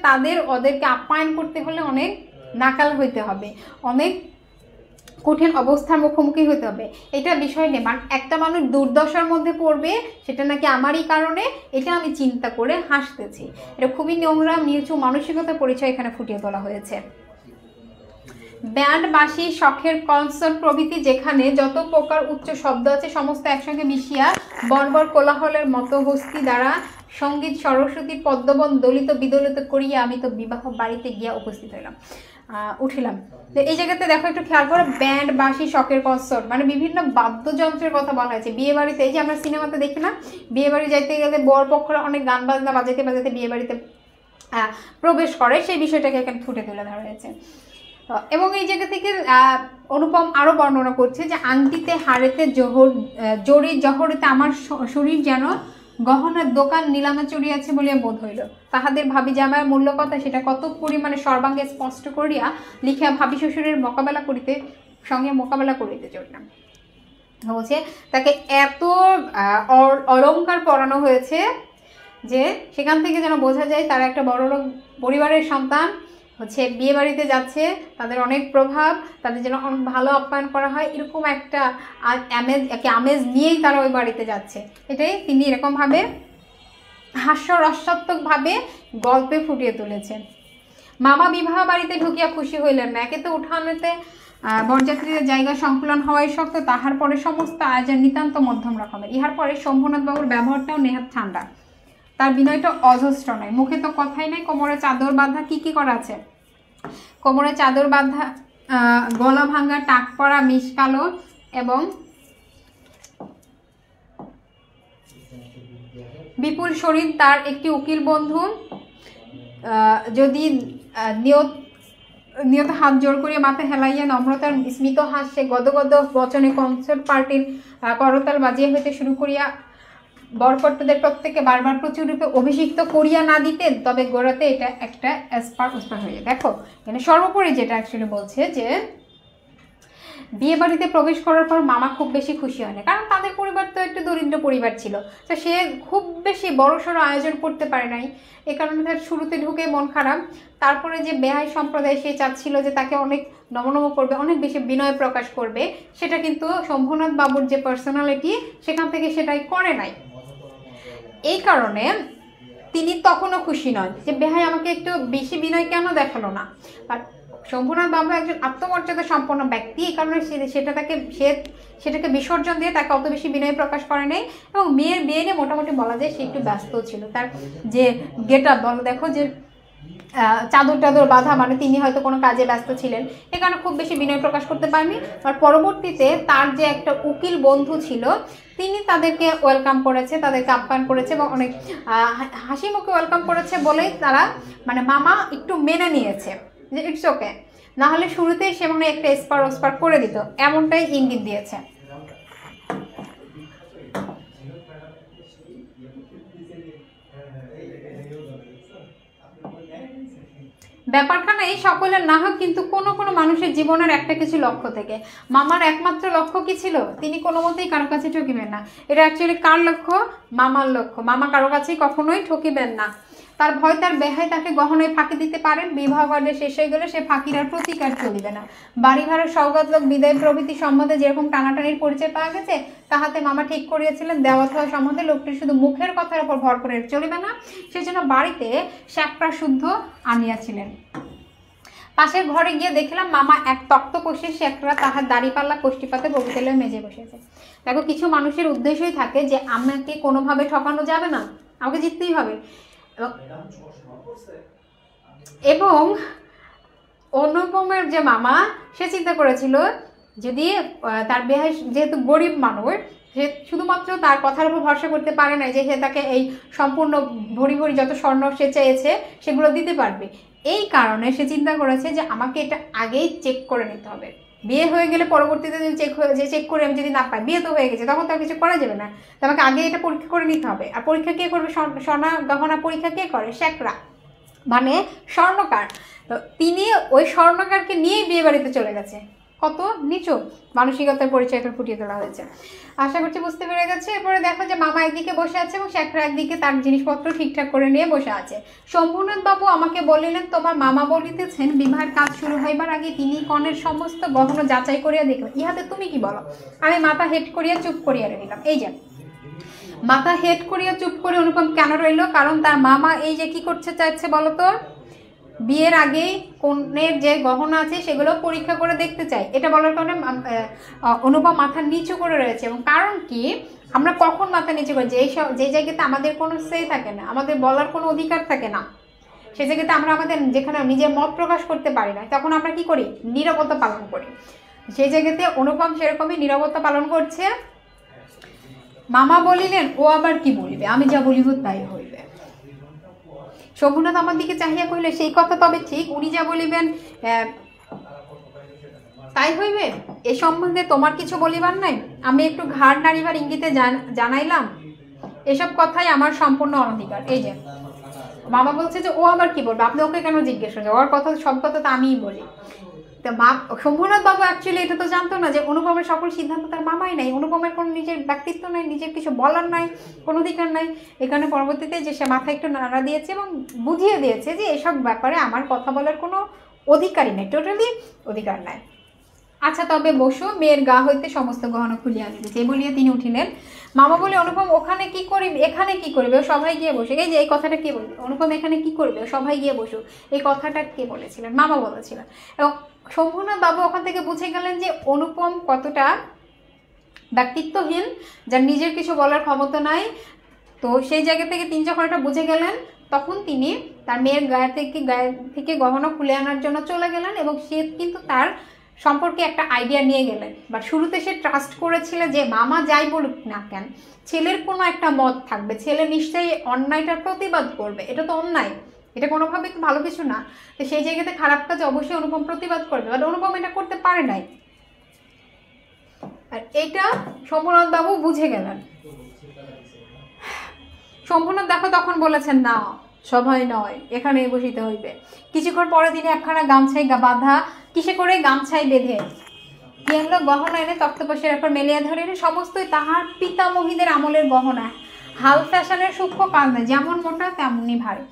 Speaker 1: ওদেরকে আপ্যায়ন করতে হলে অনেক নাকাল হইতে হবে, অনেক কঠিন অবস্থার মুখোমুখি হতে হবে। এটা বিষয় নেই, একটা মানুষ দুর্দশার মধ্যে পড়বে সেটা নাকি আমারই কারণে, এটা আমি চিন্তা করে হাসতেছি। এটা খুবই নোংরা নিচু মানসিকতার পরিচয় এখানে ফুটিয়ে তোলা হয়েছে। ব্যান্ড, বাঁশি, শখের কনসার্ট প্রভৃতি যেখানে যত প্রকার উচ্চ শব্দ আছে সমস্ত একসঙ্গে মিশিয়া বর্বর কোলাহলের মতো হস্তি দ্বারা সঙ্গীত সরস্বতী পদ্মবন দলিত বিদলিত করিয়া আমি তো বিবাহ বাড়িতে গিয়া উপস্থিত উঠিলাম। তো এই জায়গাতে দেখো একটু খেয়াল করো, ব্যান্ড, বাঁশি, শখের কনসার্ট মানে বিভিন্ন বাদ্যযন্ত্রের কথা বলা হয়েছে। বিয়ে বাড়িতে এই যে আমরা সিনেমাতে দেখি না, বিয়ে বাড়ি যাইতে গেলে বর পক্ষরা অনেক গান বাজনা বাজাইতে বাজাইতে বিয়ে বাড়িতে প্রবেশ করে, সেই বিষয়টাকে এখানে ফুটে তুলে ধরা হয়েছে। এবং এই জায়গা থেকে অনুপম আরো বর্ণনা করছে যে আংটিতে হাড়েতে জড়ি জহরিতে আমার শরীর যেন গহনার দোকান নিলামে চড়িয়াছে বলিয়া বোধ হইল। তাহাদের ভাবি জামার মূল্য কথা সেটা কত পরিমাণে সর্বাঙ্গে স্পষ্ট করিয়া লিখিয়া ভাবি শ্বশুরের সঙ্গে মোকাবেলা করিতে চললাম। বলছে তাকে এত অলংকার পরানো হয়েছে যে সেখান থেকে যেন বোঝা যায় তারা একটা বড়লোক পরিবারের সন্তান, হচ্ছে বিয়ে বাড়িতে যাচ্ছে, তাদের অনেক প্রভাব, তাদের যেন অনেক ভালো আপ্যায়ন করা হয়, এরকম একটা আমেজ নিয়েই তারা ওই বাড়িতে যাচ্ছে। এটাই তিনি এরকমভাবে হাস্যরসাত্মকভাবে গল্পে ফুটিয়ে তুলেছেন। মামা বিবাহ বাড়িতে ঢুকিয়া খুশি হইলেন না, একে তো উঠানেতে বরযাত্রীদের জায়গা সংকুলন হওয়াই শক্ত, তাহার পরে সমস্ত আয়োজন নিতান্ত মধ্যম রকমের। ইহার পরে শম্ভুনাথ বাবুর ব্যবহারটাও নেহাত ঠান্ডা, তার বিনয়টা অজস্র নয়, মুখে তো কথাই নাই। কোমরে চাদর বাঁধা, কি করা আছে, কোমরে চাদর বাঁধা, গলা ভাঙ্গা, টাক পরা, মিশকালো এবং বিপুল শরীর তার একটি উকিল বন্ধু, যদি নিয়ত হাত জোর করিয়া মাথায় হেলাইয়া নম্রতার স্মিত হাস্যে গদগদ বচনে কনসার্ট পার্টির করতাল বাজিয়া হইতে শুরু করিয়া বরকর্তাদের প্রত্যেকে বারবার প্রচুর রূপে অভিষিক্ত করিয়া না দিতেন, তবে গোড়াতে এটা একটা এসপার ওসপার হয়ে যায়। দেখো এখানে সর্বোপরি যেটা অ্যাকচুয়ালি বলছে যে বিয়ে বাড়িতে প্রবেশ করার পর মামা খুব বেশি খুশি হয় না, কারণ তাদের পরিবার তো একটু দরিদ্র পরিবার ছিল, তো সে খুব বেশি বড়সড় আয়োজন করতে পারে নাই, এ কারণে তার শুরুতে ঢুকে মন খারাপ। তারপরে যে বেহাই সম্প্রদায় সে চাচ্ছিল যে তাকে অনেক নমনম করবে, অনেক বেশি বিনয় প্রকাশ করবে, সেটা কিন্তু শম্ভুনাথ বাবুর যে পার্সোনালিটি সেখান থেকে সেটাই করে নাই। এই কারণে তিনি তখনও খুশি নন যে বেহাই আমাকে একটু বেশি বিনয় কেন দেখালো না। আর শম্ভুনাথ বাবু একজন আত্মমর্যাদা সম্পন্ন ব্যক্তি, এই কারণে সেটাকে বিসর্জন দিয়ে তাকে অত বেশি বিনয় প্রকাশ করে নাই। এবং মেয়ের বিয়ে নিয়ে মোটামুটি বলা যায় সে একটু ব্যস্ত ছিল, তার যে গেট আপ দেখো যে চাদর টাদর বাঁধা, মানে তিনি হয়তো কোনো কাজে ব্যস্ত ছিলেন, এ কারণে খুব বেশি বিনয় প্রকাশ করতে পারেনি। আর পরবর্তীতে তার যে একটা উকিল বন্ধু ছিল তিনি তাদেরকে ওয়েলকাম করেছে, তাদেরকে আপ্যায়ন করেছে এবং অনেক হাসি মুখে ওয়েলকাম করেছে বলেই তারা মানে মামা একটু মেনে নিয়েছে যে ইটস ওকে, না হলে শুরুতেই সে মনে একটা এসপার ওসপার করে দিত, এমনটাই ইঙ্গিত দিয়েছে। ব্যাপারখানা এই সকলের না হোক, কিন্তু কোনো কোনো মানুষের জীবনের একটা কিছু লক্ষ্য থেকে। মামার একমাত্র লক্ষ্য কি ছিল, তিনি কোনো মতেই কারো কাছে ঠকিবেন না। এটা অ্যাকচুয়ালি কার লক্ষ্য, মামার লক্ষ্য। মামা কারো কাছেই কখনোই ঠকিবেন না। তার ভয় তার বেহাই তাকে গহনায় ফাঁকি দিতে পারেন, বিবাহ কার্যে শেষ হয়ে গেলে সে ফাঁকির আর প্রতিকার চলিবে না। বাড়ি ভাড়া, সওগাত লোক, বিদায় প্রভৃতি সম্বন্ধে যেরকম টানাটানির পরিচয় পাওয়া গেছে, তাহাতে মামা ঠিক করিয়াছিলেন দেওয়া থাওয়া সম্বন্ধে লোকটি শুধু মুখের কথার উপর ভর করে চলিবে না, সেজন্য বাড়িতে শ্যাকরা শুদ্ধ আনিয়াছিলেন। পাশের ঘরে গিয়ে দেখলাম মামা এক তক্ত কষে শ্যাকরা তাহার দাড়িপাল্লা কোষ্ঠীপাতে বগিতেলে মেজে বসেছে। দেখো কিছু মানুষের উদ্দেশ্যই থাকে যে আমাকে কোনোভাবে ঠকানো যাবে না, আমাকে জিততেই হবে। এবং অনুপমের যে মামা সে চিন্তা করেছিল যদি তার বেহাই যেহেতু গরিব মানুষ, সে শুধুমাত্র তার কথার উপর ভরসা করতে পারে না যে সে তাকে এই সম্পূর্ণ ভরি ভরি যত স্বর্ণ সে চেয়েছে সেগুলো দিতে পারবে। এই কারণে সে চিন্তা করেছে যে আমাকে এটা আগেই চেক করে নিতে হবে। বিয়ে হয়ে গেলে পরবর্তীতে যদি চেক করে আমি যদি না পাই, বিয়ে তো হয়ে গেছে, তখন তো আর কিছু করা যাবে না, তো আমাকে আগে এটা পরীক্ষা করে নিতে হবে। আর পরীক্ষা কে করবে? সোনা গহনা পরীক্ষা কে করে? শেখরা, মানে স্বর্ণকার। তো তিনি ওই স্বর্ণকারকে নিয়েই বিয়ে বাড়িতে চলে গেছে। কত নিচু মানসিকতার পরিচয় এখানে ফুটিয়ে তোলা হয়েছে। আশা করছি বুঝতে পেরে গেছে। এরপরে দেখো যে মামা একদিকে বসে আছে এবং শেখরা একদিকে তার জিনিসপত্র ঠিকঠাক করে নিয়ে বসে আছে। শম্ভুনাথ বাবু আমাকে বলিলেন, তোমার মামা বলিতেছেন বিবাহের কাজ শুরু হইবার আগে তিনি কনের সমস্ত গহনা যাচাই করিয়া দেখলেন। ইহাতে তুমি কি বলো? আমি মাথা হেট করিয়া চুপ করিয়া রইলাম। এই যে মাথা হেট করিয়া চুপ করে অনুপম কেন রইল? কারণ তার মামা এই যে কি করতে চাইছে বলতো, বিয়ের আগেই কনের যে গহনা আছে সেগুলো পরীক্ষা করে দেখতে চাই। এটা বলার কারণে অনুপম মাথা নিচু করে রয়েছে। এবং কারণ কি, আমরা কখন মাথা নিচু করি? যে জায়গাতে আমাদের কোনো সে থাকে না, আমাদের বলার কোনো অধিকার থাকে না, সে জায়গাতে আমরা আমাদের যেখানে নিজের মত প্রকাশ করতে পারি না, তখন আমরা কি করি? নীরবতা পালন করি। সেই জায়গাতে অনুপম সেরকমই নীরবতা পালন করছে। মামা বলিলেন, ও আবার কি বলিবে? আমি যা বলিব তাই হইবে। শম্ভুনাথ আমার দিকে চাহিয়া কহিলে, সেই কথা তবে ঠিক, উনি যা বলিবেন তাই হইবে, এ সম্বন্ধে তোমার কিছু বলিবার নাই? আমি একটু ঘাড় নাড়িবার ইঙ্গিতে জানাইলাম, এসব কথাই আমার সম্পূর্ণ অনধিকার। এই যে মামা বলছে যে ও আবার কি বলবে, আপনি ওকে কেন জিজ্ঞেস করছেন? ওর কথা সব কথা তো আমিই বলি। তো শম্ভুনাথ বাবু অ্যাকচুয়ালি এটা তো জানতো না যে অনুপমের সকল সিদ্ধান্ত তার মামাই নাই, অনুপমের কোনো নিজের ব্যক্তিত্ব নাই, নিজের কিছু বলার নাই, কোনো অধিকার নাই। এখানে পরবর্তীতে যে সে মাথায় একটু নাড়া দিয়েছে এবং বুঝিয়ে দিয়েছে যে এসব ব্যাপারে আমার কথা বলার কোনো অধিকারই নেই, টোটালি অধিকার নাই। আচ্ছা তবে বসো, মেয়ের গা হইতে সমস্ত গহনা খুলিয়া আনিবে। যে বলিয়া তিনি উঠিলেন। মামা বলে, অনুপম ওখানে কি করিবে? এখানে কি করবে? ও সবাই গিয়ে বসে। এই যে এই কথাটা কে বলবে? অনুপম এখানে কি করবে? ও সবাই গিয়ে বসুক। এই কথাটা কে বলেছিলেন? মামা বলেছিলেন। এবং শম্ভুনাথ বাবু ওখান থেকে বুঝে গেলেন যে অনুপম কতটা ব্যক্তিত্বহীন, যার নিজের কিছু বলার ক্ষমতা নাই। তো সেই জায়গা থেকে তিনি যখন এটা বুঝে গেলেন, তখন তিনি তার মেয়ের গায়ে থেকে গহনা খুলে আনার জন্য চলে গেলেন। এবং সে কিন্তু তার সম্পর্কে একটা আইডিয়া নিয়ে গেলেন। বাট শুরুতে সে ট্রাস্ট করেছিল যে মামা যাই বলুক না কেন, ছেলের কোনো একটা মত থাকবে, ছেলে নিশ্চয়ই অন্যায়টার প্রতিবাদ করবে। এটা তো অন্যায়, এটা কোনোভাবে ভালো কিছু না। তো সেই জায়গাতে খারাপ কাজ অবশ্যই অনুপম প্রতিবাদ করবে, বাট অনুপম এটা করতে পারে নাই। আর এটা শম্ভুনাথ বাবু বুঝে গেলেন। শম্ভুনাথ দেখো তখন বলেছেন, না সভায় নয়, এখানে বসিতে হইবে। কিছুক্ষণ পরে তিনি একখানা গামছাই বাঁধা, কিসে করে গামছাই বেঁধে কি আনলো? গহনা এনে তক্তপোষের উপর মেলিয়া ধরিলে সমস্তই তাহার পিতামহীদের আমলের গহনা, হাল ফ্যাশনের সূক্ষ্ম কাজ না, যেমন মোটা তেমনি ভারী।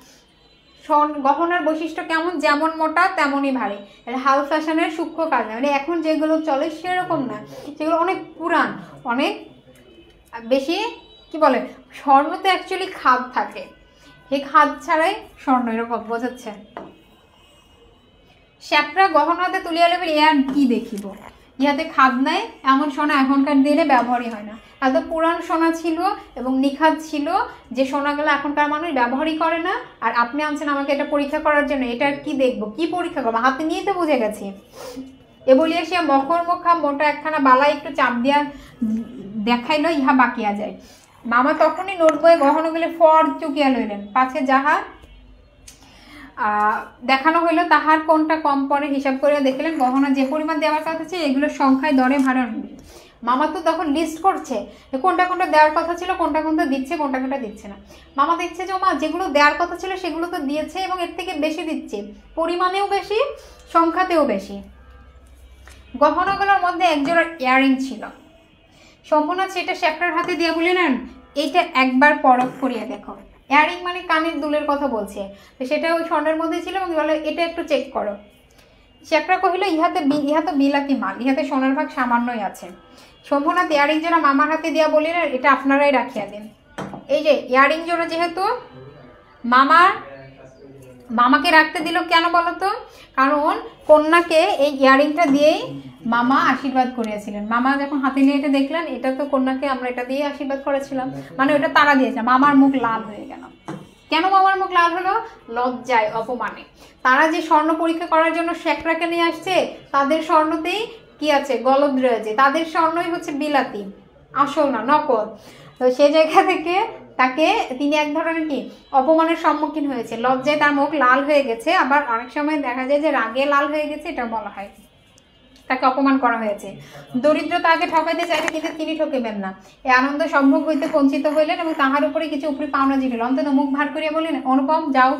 Speaker 1: গহনার বৈশিষ্ট্য কেমন? যেমন মোটা তেমনই ভারী। হাল ফ্যাশনের সূক্ষ্ম কাজ না, মানে এখন যেগুলো চলে সেরকম না, সেগুলো অনেক পুরান, অনেক বেশি কি বলে, স্বর্ণতে অ্যাকচুয়ালি খাদ থাকে, এই খাদ ছাড়াই স্বর্ণ, এরকম বোঝাচ্ছে। শেখরা গহনাতে তুলিয়া লেবেন, এ আর কি দেখিব, ইহাতে খাদ নাই, এমন সোনা এখনকার দিনে ব্যবহারই হয় না। এত পুরান সোনা ছিল এবং নিখাদ ছিল, যে সোনাগুলো এখনকার মানুষ ব্যবহারই করে না। আর আপনি আনছেন আমাকে এটা পরীক্ষা করার জন্য, এটা কি দেখবো, কি পরীক্ষা করবো? হাতে নিয়ে তো বুঝে গেছি। এ বলিয়া সে মকর মুখা মোটা একখানা বালা একটু চাপ দিয়া দেখাইল, ইহা বাকিয়া যায়। মামা তখনই নোট বয়ে গহনাগুলি ফর চুকিয়া লইলেন, পাছে যাহা দেখানো হইলো তাহার কোনটা কম পরে হিসাব করিয়া দেখলেন গহনা যে পরিমাণ দেওয়ার কথা ছিল এগুলোর সংখ্যায় দরে ভাড়া। মামা তো তখন লিস্ট করছে কোনটা কোনটা দেওয়ার কথা ছিল, কোনটা কোনটা দিচ্ছে, কোনটা কোনটা দিচ্ছে না। মামা দেখছে যে মা যেগুলো দেওয়ার কথা ছিল সেগুলো তো দিয়েছে এবং এর থেকে বেশি দিচ্ছে, পরিমাণেও বেশি, সংখ্যাতেও বেশি। গহনাগুলোর মধ্যে একজোড়া ইয়ারিং ছিল। সম্পূর্ণনাথ সেটা শেখরার হাতে দিয়ে বললেন, এইটা একবার পরখ করিয়া দেখো। ইয়ারিং মানে কানের দুলের কথা বলছে, তো সেটা ওই স্বর্ণের মধ্যে ছিল এবং বলে এটা একটু চেক করো। শেখরা কহিল, ইহা তো বিলাতি মাল, ইহাতে সোনার ভাগ সামান্যই আছে। শম্ভুনাথ ইয়ারিং জোড়া মামার হাতে দিয়া বলিলেন, এটা আপনারাই রাখিয়া দিন। এই যে ইয়ারিং জোড়া যেহেতু মামাকে রাখতে দিল কেন বলতো? কারণ কন্যাকে এই ইয়ারিংটা দিয়েই মামা আশীর্বাদ করিয়াছিলেন। মামা যখন হাতে নিয়ে এটা দেখলেন, এটা তো কন্যাকে আমরা এটা দিয়ে আশীর্বাদ করেছিলাম, মানে ওটা তারা দিয়েছে। মামার মুখ লাল হয়ে গেল। কেন মামার মুখ লাল হলো? লজ্জায়, অপমানে। তারা যে স্বর্ণ পরীক্ষা করার জন্য শেখরাকে নিয়ে আসছে, তাদের স্বর্ণতেই কি আছে গলদ রয়েছে, তাদের স্বর্ণই হচ্ছে বিলাতি, আসল না, নকল। তো সেই জায়গা থেকে তাকে তিনি এক ধরনের কি অপমানের সম্মুখীন হয়েছে, লজ্জায় তার মুখ লাল হয়ে গেছে, আবার অনেক সময় দেখা যায় যে রাগে লাল হয়ে গেছে, এটা বলা হয়। তাকে অপমান করা হয়েছে। দরিদ্র তাকে ঠকাইতে চাইবে, কিন্তু তিনি ঠকিবেন না। এই আনন্দ সম্ভোগ হইতে বঞ্চিত হইলেন এবং তাহার উপরে কিছু উপরি পাওনা জিনিল। অন্তত মুখ ভার করিয়া বললেন, অনুপম যাও,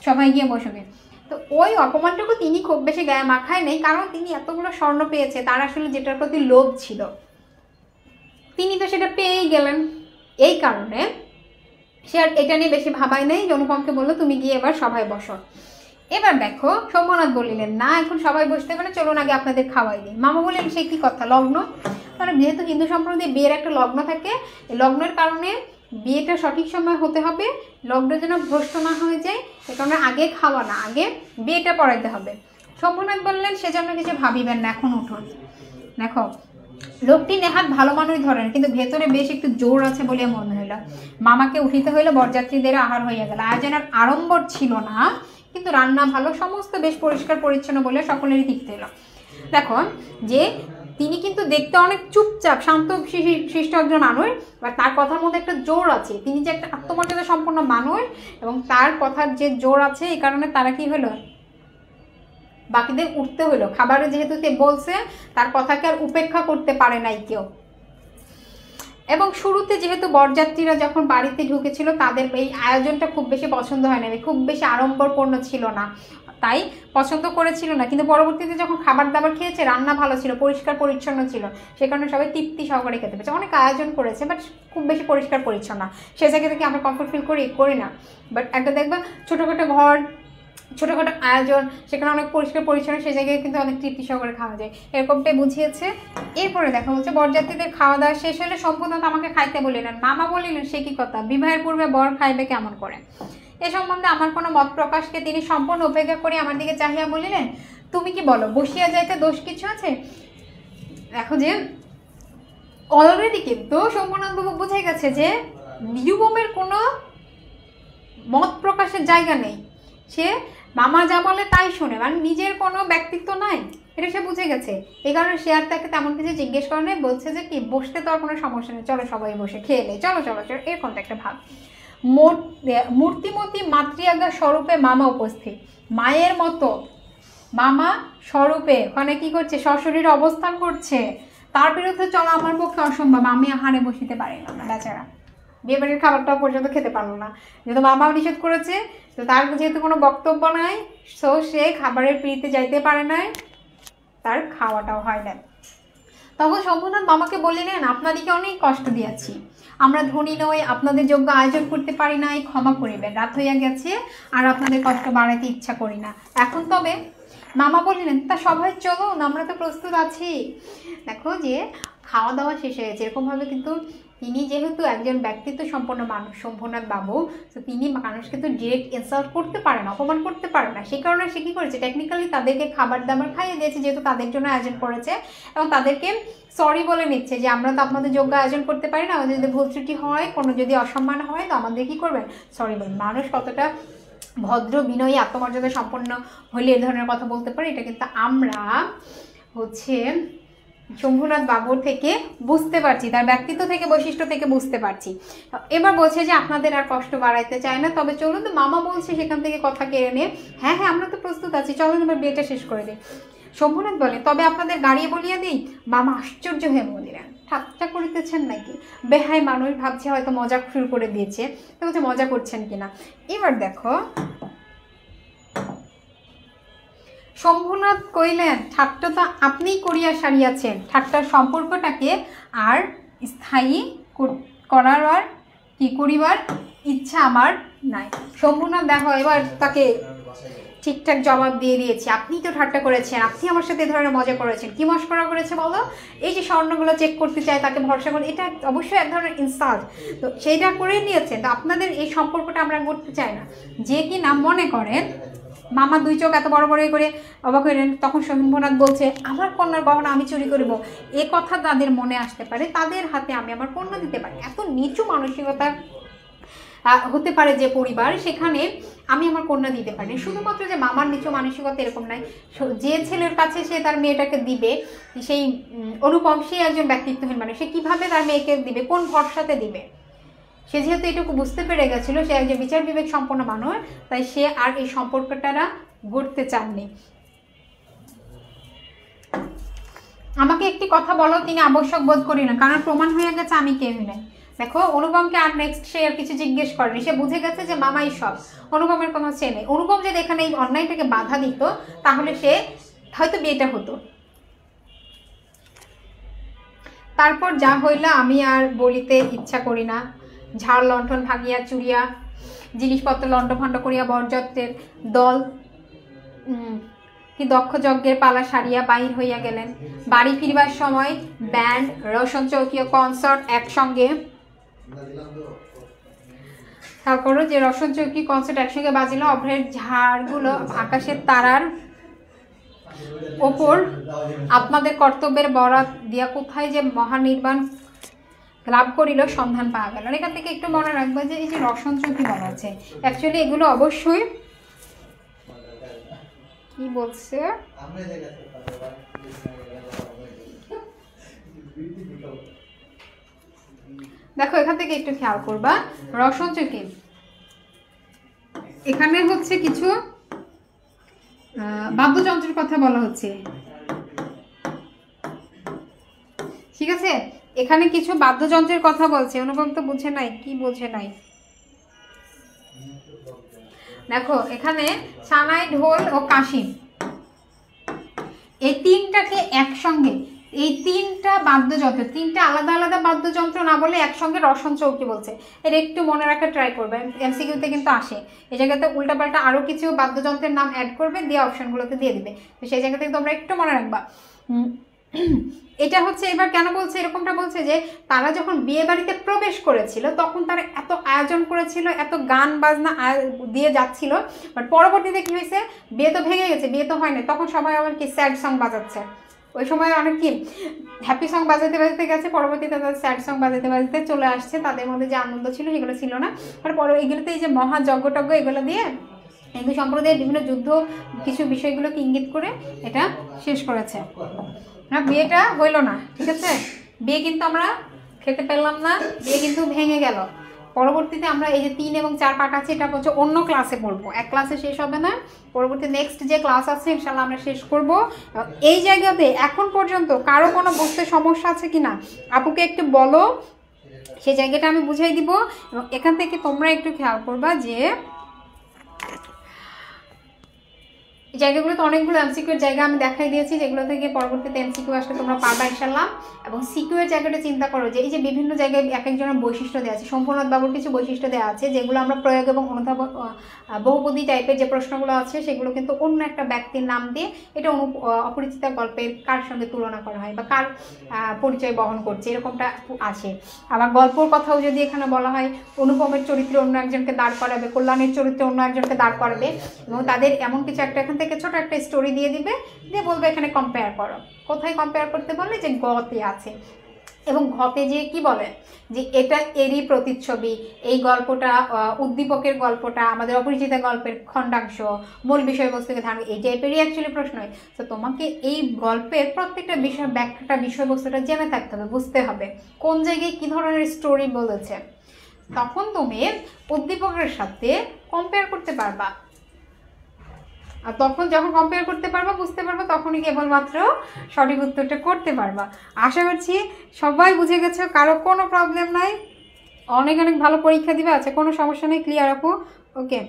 Speaker 1: সবাই গিয়ে বসবে। তো ওই অপমানটুকু তিনি খুব বেশি গায়ে মাখায় নেই, কারণ তিনি এতগুলো স্বর্ণ পেয়েছে, তার আসলে যেটার প্রতি লোভ ছিল তিনি তো সেটা পেয়েই গেলেন। এই কারণে সে আর এটা নিয়ে বেশি ভাবাই নেই। অনুপমকে বললো তুমি গিয়ে এবার সবাই বসো। এবার দেখো শম্ভুনাথ বলিলেন, না এখন সবাই বসতে পারে, চলুন আগে আপনাদের খাওয়াই দিই। মামা বললেন, সে কি কথা, লগ্ন? কারণ যেহেতু হিন্দু সম্প্রদায়ে বিয়ের একটা লগ্ন থাকে, লগ্নের কারণে বিয়েটা সঠিক সময় হতে হবে, লগ্ন যেন ভ্রষ্ট না হয়ে যায়, এ কারণে আগে খাওয়া না, আগে বিয়েটা পড়াইতে হবে। শম্ভুনাথ বললেন, সেজন্য কিছু ভাবিবেন না, এখন উঠুন। দেখো লোকটি নেহাত ভালো মানুষ ধরেন, কিন্তু ভেতরে বেশ একটু জোর আছে বলে মনে হইল। মামাকে উঠিতে হইলে, বরযাত্রীদের আহার হইয়া গেল। আয়োজনের আড়ম্বর ছিল না, কিন্তু রান্না ভালো, সমস্ত বেশ পরিষ্কার পরিচ্ছন্ন বলে সকলেরই তৃপ্তি হইল। দেখো যে তিনি কিন্তু দেখতে অনেক চুপচাপ শান্ত শিষ্ট একজন মানুষ, বা তার কথার মধ্যে একটা জোর আছে, তিনি যে একটা আত্মমর্যাদা সম্পন্ন মানুষ এবং তার কথার যে জোর আছে, এই কারণে তারা কি হলো, বাকিদের উঠতে হলো। খাবারে যেহেতু সে বলছে, তার কথাকে আর উপেক্ষা করতে পারে নাই কেউ। এবং শুরুতে যেহেতু বরযাত্রীরা যখন বাড়িতে ঢুকেছিল, তাদের এই আয়োজনটা খুব বেশি পছন্দ হয় না, খুব বেশি আড়ম্বরপূর্ণ ছিল না, তাই পছন্দ করেছিল না। কিন্তু পরবর্তীতে যখন খাবার দাবার খেয়েছে, রান্না ভালো ছিল, পরিষ্কার পরিচ্ছন্ন ছিল, সে কারণে সবাই তৃপ্তি সহকারে খেতে পেরেছে। অনেক আয়োজন করেছে, বাট খুব বেশি পরিষ্কার পরিচ্ছন্ন, সে জায়গা থেকে আমরা কমফোর্ট ফিল করি না। বাট একটা দেখবা ছোটোখাটো ঘর, ছোটোখাটো আয়োজন, সেখানে অনেক পরিষ্কার পরিচ্ছন্ন, সেই জায়গায় কিন্তু অনেক তৃপ্তি সহকারে খাওয়া যায়, এরকমটাই বুঝিয়েছে। এরপরে দেখা হচ্ছে বরযাত্রীদের খাওয়া দাওয়া শেষ হলে সম্পূর্ণত আমাকে খাইতে বলিলেন। মামা বলিলেন, সে কি কথা, বিবাহের পূর্বে বর খাইবে কেমন করে? এ সম্বন্ধে আমার কোনো মত প্রকাশকে তিনি সম্পূর্ণ উপেক্ষা করে আমার দিকে চাহিয়া বলিলেন, তুমি কি বলো, বসিয়া যাইতে দোষ কিছু আছে? দেখো যে অলরেডি কিন্তু শম্ভুনাথ বাবু বুঝে গেছে যে নিরুপমের কোনো মত প্রকাশের জায়গা নেই, সে মামা যা বলে তাই শোনে, মানে নিজের কোনো ব্যক্তিত্ব নাই, এটা সে বুঝে গেছে। এই কারণে সে আর তাকে তেমন কিছু জিজ্ঞেস করে নাই, বলছে যে কি বসতে তো আর কোনো সমস্যা নেই, চলো সবাই বসে খেয়ে নেই, চলো চলো চলো, এরকম একটা ভাব। মূর্তিমতী মাতৃআজ্ঞা স্বরূপে মামা উপস্থিত। মায়ের মতো মামা স্বরূপে ওখানে কি করছে, সশরীরে অবস্থান করছে, তার বিরুদ্ধে চলা আমার পক্ষে অসম্ভব, আমি আহারে বসিতে পারি না, বেচারা বিয়েবাড়ির খাবারটাও পর্যন্ত খেতে পারলো না, যেহেতু মামাও নিষেধ করেছে। তো তার যেহেতু কোনো বক্তব্য নাই, সো সে খাবারের পিড়িতে যাইতে পারে নাই, তার খাওয়াটাও হয় না। তখন শম্ভুনাথ মামাকে বলিলেন, আপনাদেরকে অনেক কষ্ট দিয়েছি, আমরা ধনী নই, আপনাদের যোগ্য আয়োজন করতে পারি নাই, ক্ষমা করিবেন, রাত হইয়া গেছে, আর আপনাদের কষ্ট বাড়াইতে ইচ্ছা করি না। এখন তবে মামা বললেন, তা সবাই চলুন, আমরা তো প্রস্তুত আছি। দেখো যে খাওয়া দাওয়া শেষ হয়েছে, এরকমভাবে কিন্তু তিনি যেহেতু একজন ব্যক্তিত্ব সম্পন্ন মানুষ শম্ভুনাথ বাবু, তো তিনি মানুষকে তো ডিরেক্ট ইনসাল্ট করতে পারে না, অপমান করতে পারে না, সেই কারণে সে কী করেছে, টেকনিক্যালি তাদেরকে খাবার দাবার খাইয়ে দিয়েছে, যেহেতু তাদের জন্য আয়োজন করেছে, এবং তাদেরকে সরি বলে নিচ্ছে যে আমরা তো আপনাদের যোগ্য আয়োজন করতে পারি না, আমাদের যদি ভুল ত্রুটি হয়, কোনো যদি অসম্মান হয়, তো আমাদের কী করবেন, সরি বলবেন। মানুষ কতটা ভদ্র বিনয়ী আত্মমর্যাদা সম্পন্ন হলে এ ধরনের কথা বলতে পারে, এটা কিন্তু আমরা হচ্ছে শম্ভুনাথ বাবুর থেকে বুঝতে পারছি, তার ব্যক্তিত্ব থেকে, বৈশিষ্ট্য থেকে বুঝতে পারছি। এবার বলছে যে আপনাদের আর কষ্ট বাড়াইতে চায় না, তবে চলুন, তো মামা বলছে সেখান থেকে কথা কেড়ে নিয়ে, হ্যাঁ হ্যাঁ আমরা তো প্রস্তুত আছি, চলুন এবার বিয়েটা শেষ করে দিই। শম্ভুনাথ বলে, তবে আপনাদের গাড়িয়ে বলিয়া দিই। মামা আশ্চর্য হয়ে বলিলেন, ঠাট্টা করিতেছেন নাকি? বেহাই মানুষ ভাবছে হয়তো মজা শুরু করে দিয়েছে, তো বলছে মজা করছেন কিনা। এবার দেখো শম্ভুনাথ কইলেন, ঠাট্টা তো আপনিই করিয়া সারিয়াছেন, ঠাট্টার সম্পর্কটাকে আর স্থায়ী করার আর কি করিবার ইচ্ছা আমার নাই। শম্ভুনাথ দেখো এবার তাকে ঠিকঠাক জবাব দিয়ে দিয়েছি, আপনিই তো ঠাট্টা করেছেন, আপনি আমার সাথে এ ধরনের মজা করেছেন। কি মস্করা করেছে বলো? এই যে স্বর্ণগুলো চেক করতে চায়, তাকে ভরসা করে, এটা অবশ্যই এক ধরনের ইনসাল্ট, তো সেইটা করে নিয়েছেন। তো আপনাদের এই সম্পর্কটা আমরা করতে চাই না। যে কি না মনে করেন, মামা দুই চোখ এত বড় বড় করে অবাক হইলেন। তখন শম্ভুনাথ বলছে, আমার কন্যার গহনা আমি চুরি করব, এ কথা তাদের মনে আসতে পারে, তাদের হাতে আমি আমার কন্যা দিতে পারি। এত নিচু মানসিকতা হতে পারে যে পরিবার, সেখানে আমি আমার কন্যা দিতে পারি। শুধুমাত্র যে মামার নিচু মানসিকতা এরকম নয়, যে ছেলের কাছে সে তার মেয়েটাকে দিবে, সেই অনুপম সে একজন ব্যক্তিত্বহীন মানুষ, সে কীভাবে তার মেয়েকে দিবে, কোন ভরসাতে দিবে। সে যেহেতু এটুকু বুঝতে পেরে গেছিল, সে একজন বিচার বিবেক সম্পন্ন মানুষ, তাই সে আর এই সম্পর্কটা গড়তে চাননি। আমাকে একটি কথা বলো, তিনি আবশ্যক বোধ করি না, কারণ প্রমাণ হয়ে গেছে আমি কেউই নাই। দেখো অনুপমকে আর নেক্সট সে আর কিছু জিজ্ঞেস করেনি, সে বুঝে গেছে যে মামাই সব, অনুপমের কোনো সে নেই। অনুপম যদি এখানে এই অন্যায়টাকে বাধা দিত তাহলে সে হয়তো বিয়েটা হতো। তারপর যা হইল আমি আর বলিতে ইচ্ছা করি না। ঝাড় লণ্ঠন ভাঙিয়া চুরিয়া, জিনিসপত্র লণ্ডভণ্ড করিয়া বরযাত্রের দল কি দক্ষ যজ্ঞের পালা সারিয়া বাহির হইয়া গেলেন। বাড়ি ফিরবার সময় ব্যান্ড, রোশন চৌকি ও কনসার্ট একসঙ্গে, খেয়াল করো যে রোশন চৌকি কনসার্ট একসঙ্গে বাজিল। অভ্রের ঝাড়গুলো আকাশের তারার ওপর আপনাদের কর্তব্যের বরাত দিয়া কোথায় যে মহানির্বাণ লাভ করিল সন্ধান পাওয়া গেল। এখান থেকে একটু মনে রাখবে যে এই যে রোশন চৌকি বলা আছে, অ্যাকচুয়ালি এগুলো অবশ্যই কি বলছে, দেখো এখান থেকে একটু খেয়াল করবা, রোশন চৌকি এখানে হচ্ছে কিছু বাদ্যযন্ত্রের কথা বলা হচ্ছে, ঠিক আছে? এখানে কিছু বাদ্যযন্ত্রের কথা বলছে। অনুপম তো বুঝে নাই, কি বুঝে নাই? দেখো এখানে সানাই, ঢোল ও কাশি, এই তিনটাকে একসঙ্গে, এই তিনটা বাদ্যযন্ত্র, তিনটা আলাদা আলাদা বাদ্যযন্ত্র না বলে একসঙ্গে রোশন চৌকি বলছে। এর একটু মনে রাখা ট্রাই করবে, এমসিকিউতে কিন্তু আসে। এই জায়গাতে উল্টাপাল্টা আরও কিছু বাদ্যযন্ত্রের নাম অ্যাড করবে, দিয়ে অপশনগুলোতে দিয়ে দিবে। তো সেই জায়গা থেকে তোমরা একটু মনে রাখবা। এটা হচ্ছে এবার কেন বলছে এরকমটা, বলছে যে তারা যখন বিয়ে বাড়িতে প্রবেশ করেছিল তখন তারা এত আয়োজন করেছিল, এত গান বাজনা দিয়ে যাচ্ছিল, বাট পরবর্তীতে কি হয়েছে, বিয়ে তো ভেঙে গেছে, বিয়ে তো হয় না, তখন সবাই আবার কি স্যাড সং বাজাচ্ছে। ওই সময় অনেক কি হ্যাপি সং বাজাতে বাজাতে গেছে, পরবর্তীতে তাদের স্যাড সং বাজাতে বাজাতে চলে আসছে, তাদের মধ্যে যে আনন্দ ছিল সেগুলো ছিল না। আর পরে এগুলোতে এই যে মহাযজ্ঞ টজ্ঞ এগুলো দিয়ে হিন্দু সম্প্রদায়ের বিভিন্ন যুদ্ধ কিছু বিষয়গুলোকে ইঙ্গিত করে এটা শেষ করেছে। না বিয়েটা হইল না, ঠিক আছে, বিয়ে কিন্তু আমরা খেতে পেলাম না, বিয়ে কিন্তু ভেঙে গেল। পরবর্তীতে আমরা এই যে 3 এবং 4 পার্ট আছে, এটা হচ্ছে অন্য ক্লাসে পড়বো, এক ক্লাসে শেষ হবে না, পরবর্তী নেক্সট যে ক্লাস আছে ইনশাল্লাহ আমরা শেষ করব। এই জায়গাতে এখন পর্যন্ত কারো কোনো বুঝতে সমস্যা আছে কিনা আপুকে একটু বলো, সেই জায়গাটা আমি বুঝাই দিব। এবং এখান থেকে তোমরা একটু খেয়াল করবা যে জায়গাগুলোতে অনেকগুলো এমসিকিউর জায়গা আমি দেখাই দিয়েছি, যেগুলো থেকে পরবর্তীতে এমসিকিউ আসলে তোমরা পারবা ইনশাল্লাহ। এবং সিকিউর জায়গাটা চিন্তা করো যে এই যে বিভিন্ন জায়গায় এক একজনের বৈশিষ্ট্য দেওয়া আছে, সম্পূর্ণ বাবুর কিছু বৈশিষ্ট্য দেওয়া আছে, যেগুলো আমরা প্রয়োগ এবং অনুধাবন বহুপদী টাইপের যে প্রশ্নগুলো আছে সেগুলো কিন্তু অন্য একটা ব্যক্তির নাম দিয়ে এটা অপরিচিত গল্পের কার সঙ্গে তুলনা করা হয় বা কার পরিচয় বহন করছে এরকমটা আছে। আবার গল্পর কথাও যদি এখানে বলা হয়, অনুপমের চরিত্রে অন্য একজনকে দাঁড় করাবে, কল্যাণের চরিত্রে অন্য একজনকে দাঁড় করাবে, এবং তাদের এমন কিছু একটা এখান থেকে ছোট একটা স্টোরি দিয়ে দিবে, দিয়ে বলবে এখানে কম্পেয়ার করো। কোথায় কম্পেয়ার করতে বললে, যে গতে আছে, এবং ঘতে যে কি বলে যে এটা এরই প্রতিচ্ছবি, এই গল্পটা উদ্দীপকের গল্পটা আমাদের অপরিচিত গল্পের খণ্ডাংশ, মূল বিষয়বস্তুকে ধারণ, এই টাইপেরই অ্যাকচুয়ালি প্রশ্ন হয়। তো তোমাকে এই গল্পের প্রত্যেকটা বিষয় ব্যাখ্যাটা বিষয়বস্তুটা জেনে থাকতে হবে, বুঝতে হবে কোন জায়গায় কী ধরনের স্টোরি বলেছে, তখন তুমি উদ্দীপকের সাথে কম্পেয়ার করতে পারবা। আর তখন যখন কম্পেয়ার করতে পারবা, বুঝতে পারবা, তখনই কেবলমাত্র সঠিক উত্তরটা করতে পারবা। আশা করছি সবাই বুঝে গেছো, কারো কোনো প্রবলেম নাই, অনেক অনেক ভালো পরীক্ষা দিবে, আছে কোনো সমস্যা নেই, ক্লিয়ার আপু? ওকে,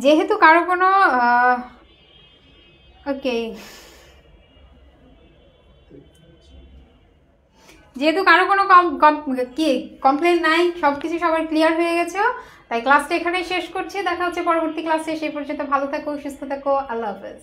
Speaker 1: যেহেতু কারো কোনো ওকে যেহেতু কারো কোনো কমপ্লেন নাই, সব কিছু সবার ক্লিয়ার হয়ে গেছে, তাই ক্লাসটা এখানেই শেষ করছি। দেখা হচ্ছে পরবর্তী ক্লাসে, সেই পর্যন্ত ভালো থাকো, সুস্থ থাকো, আল্লাহ হাফেজ।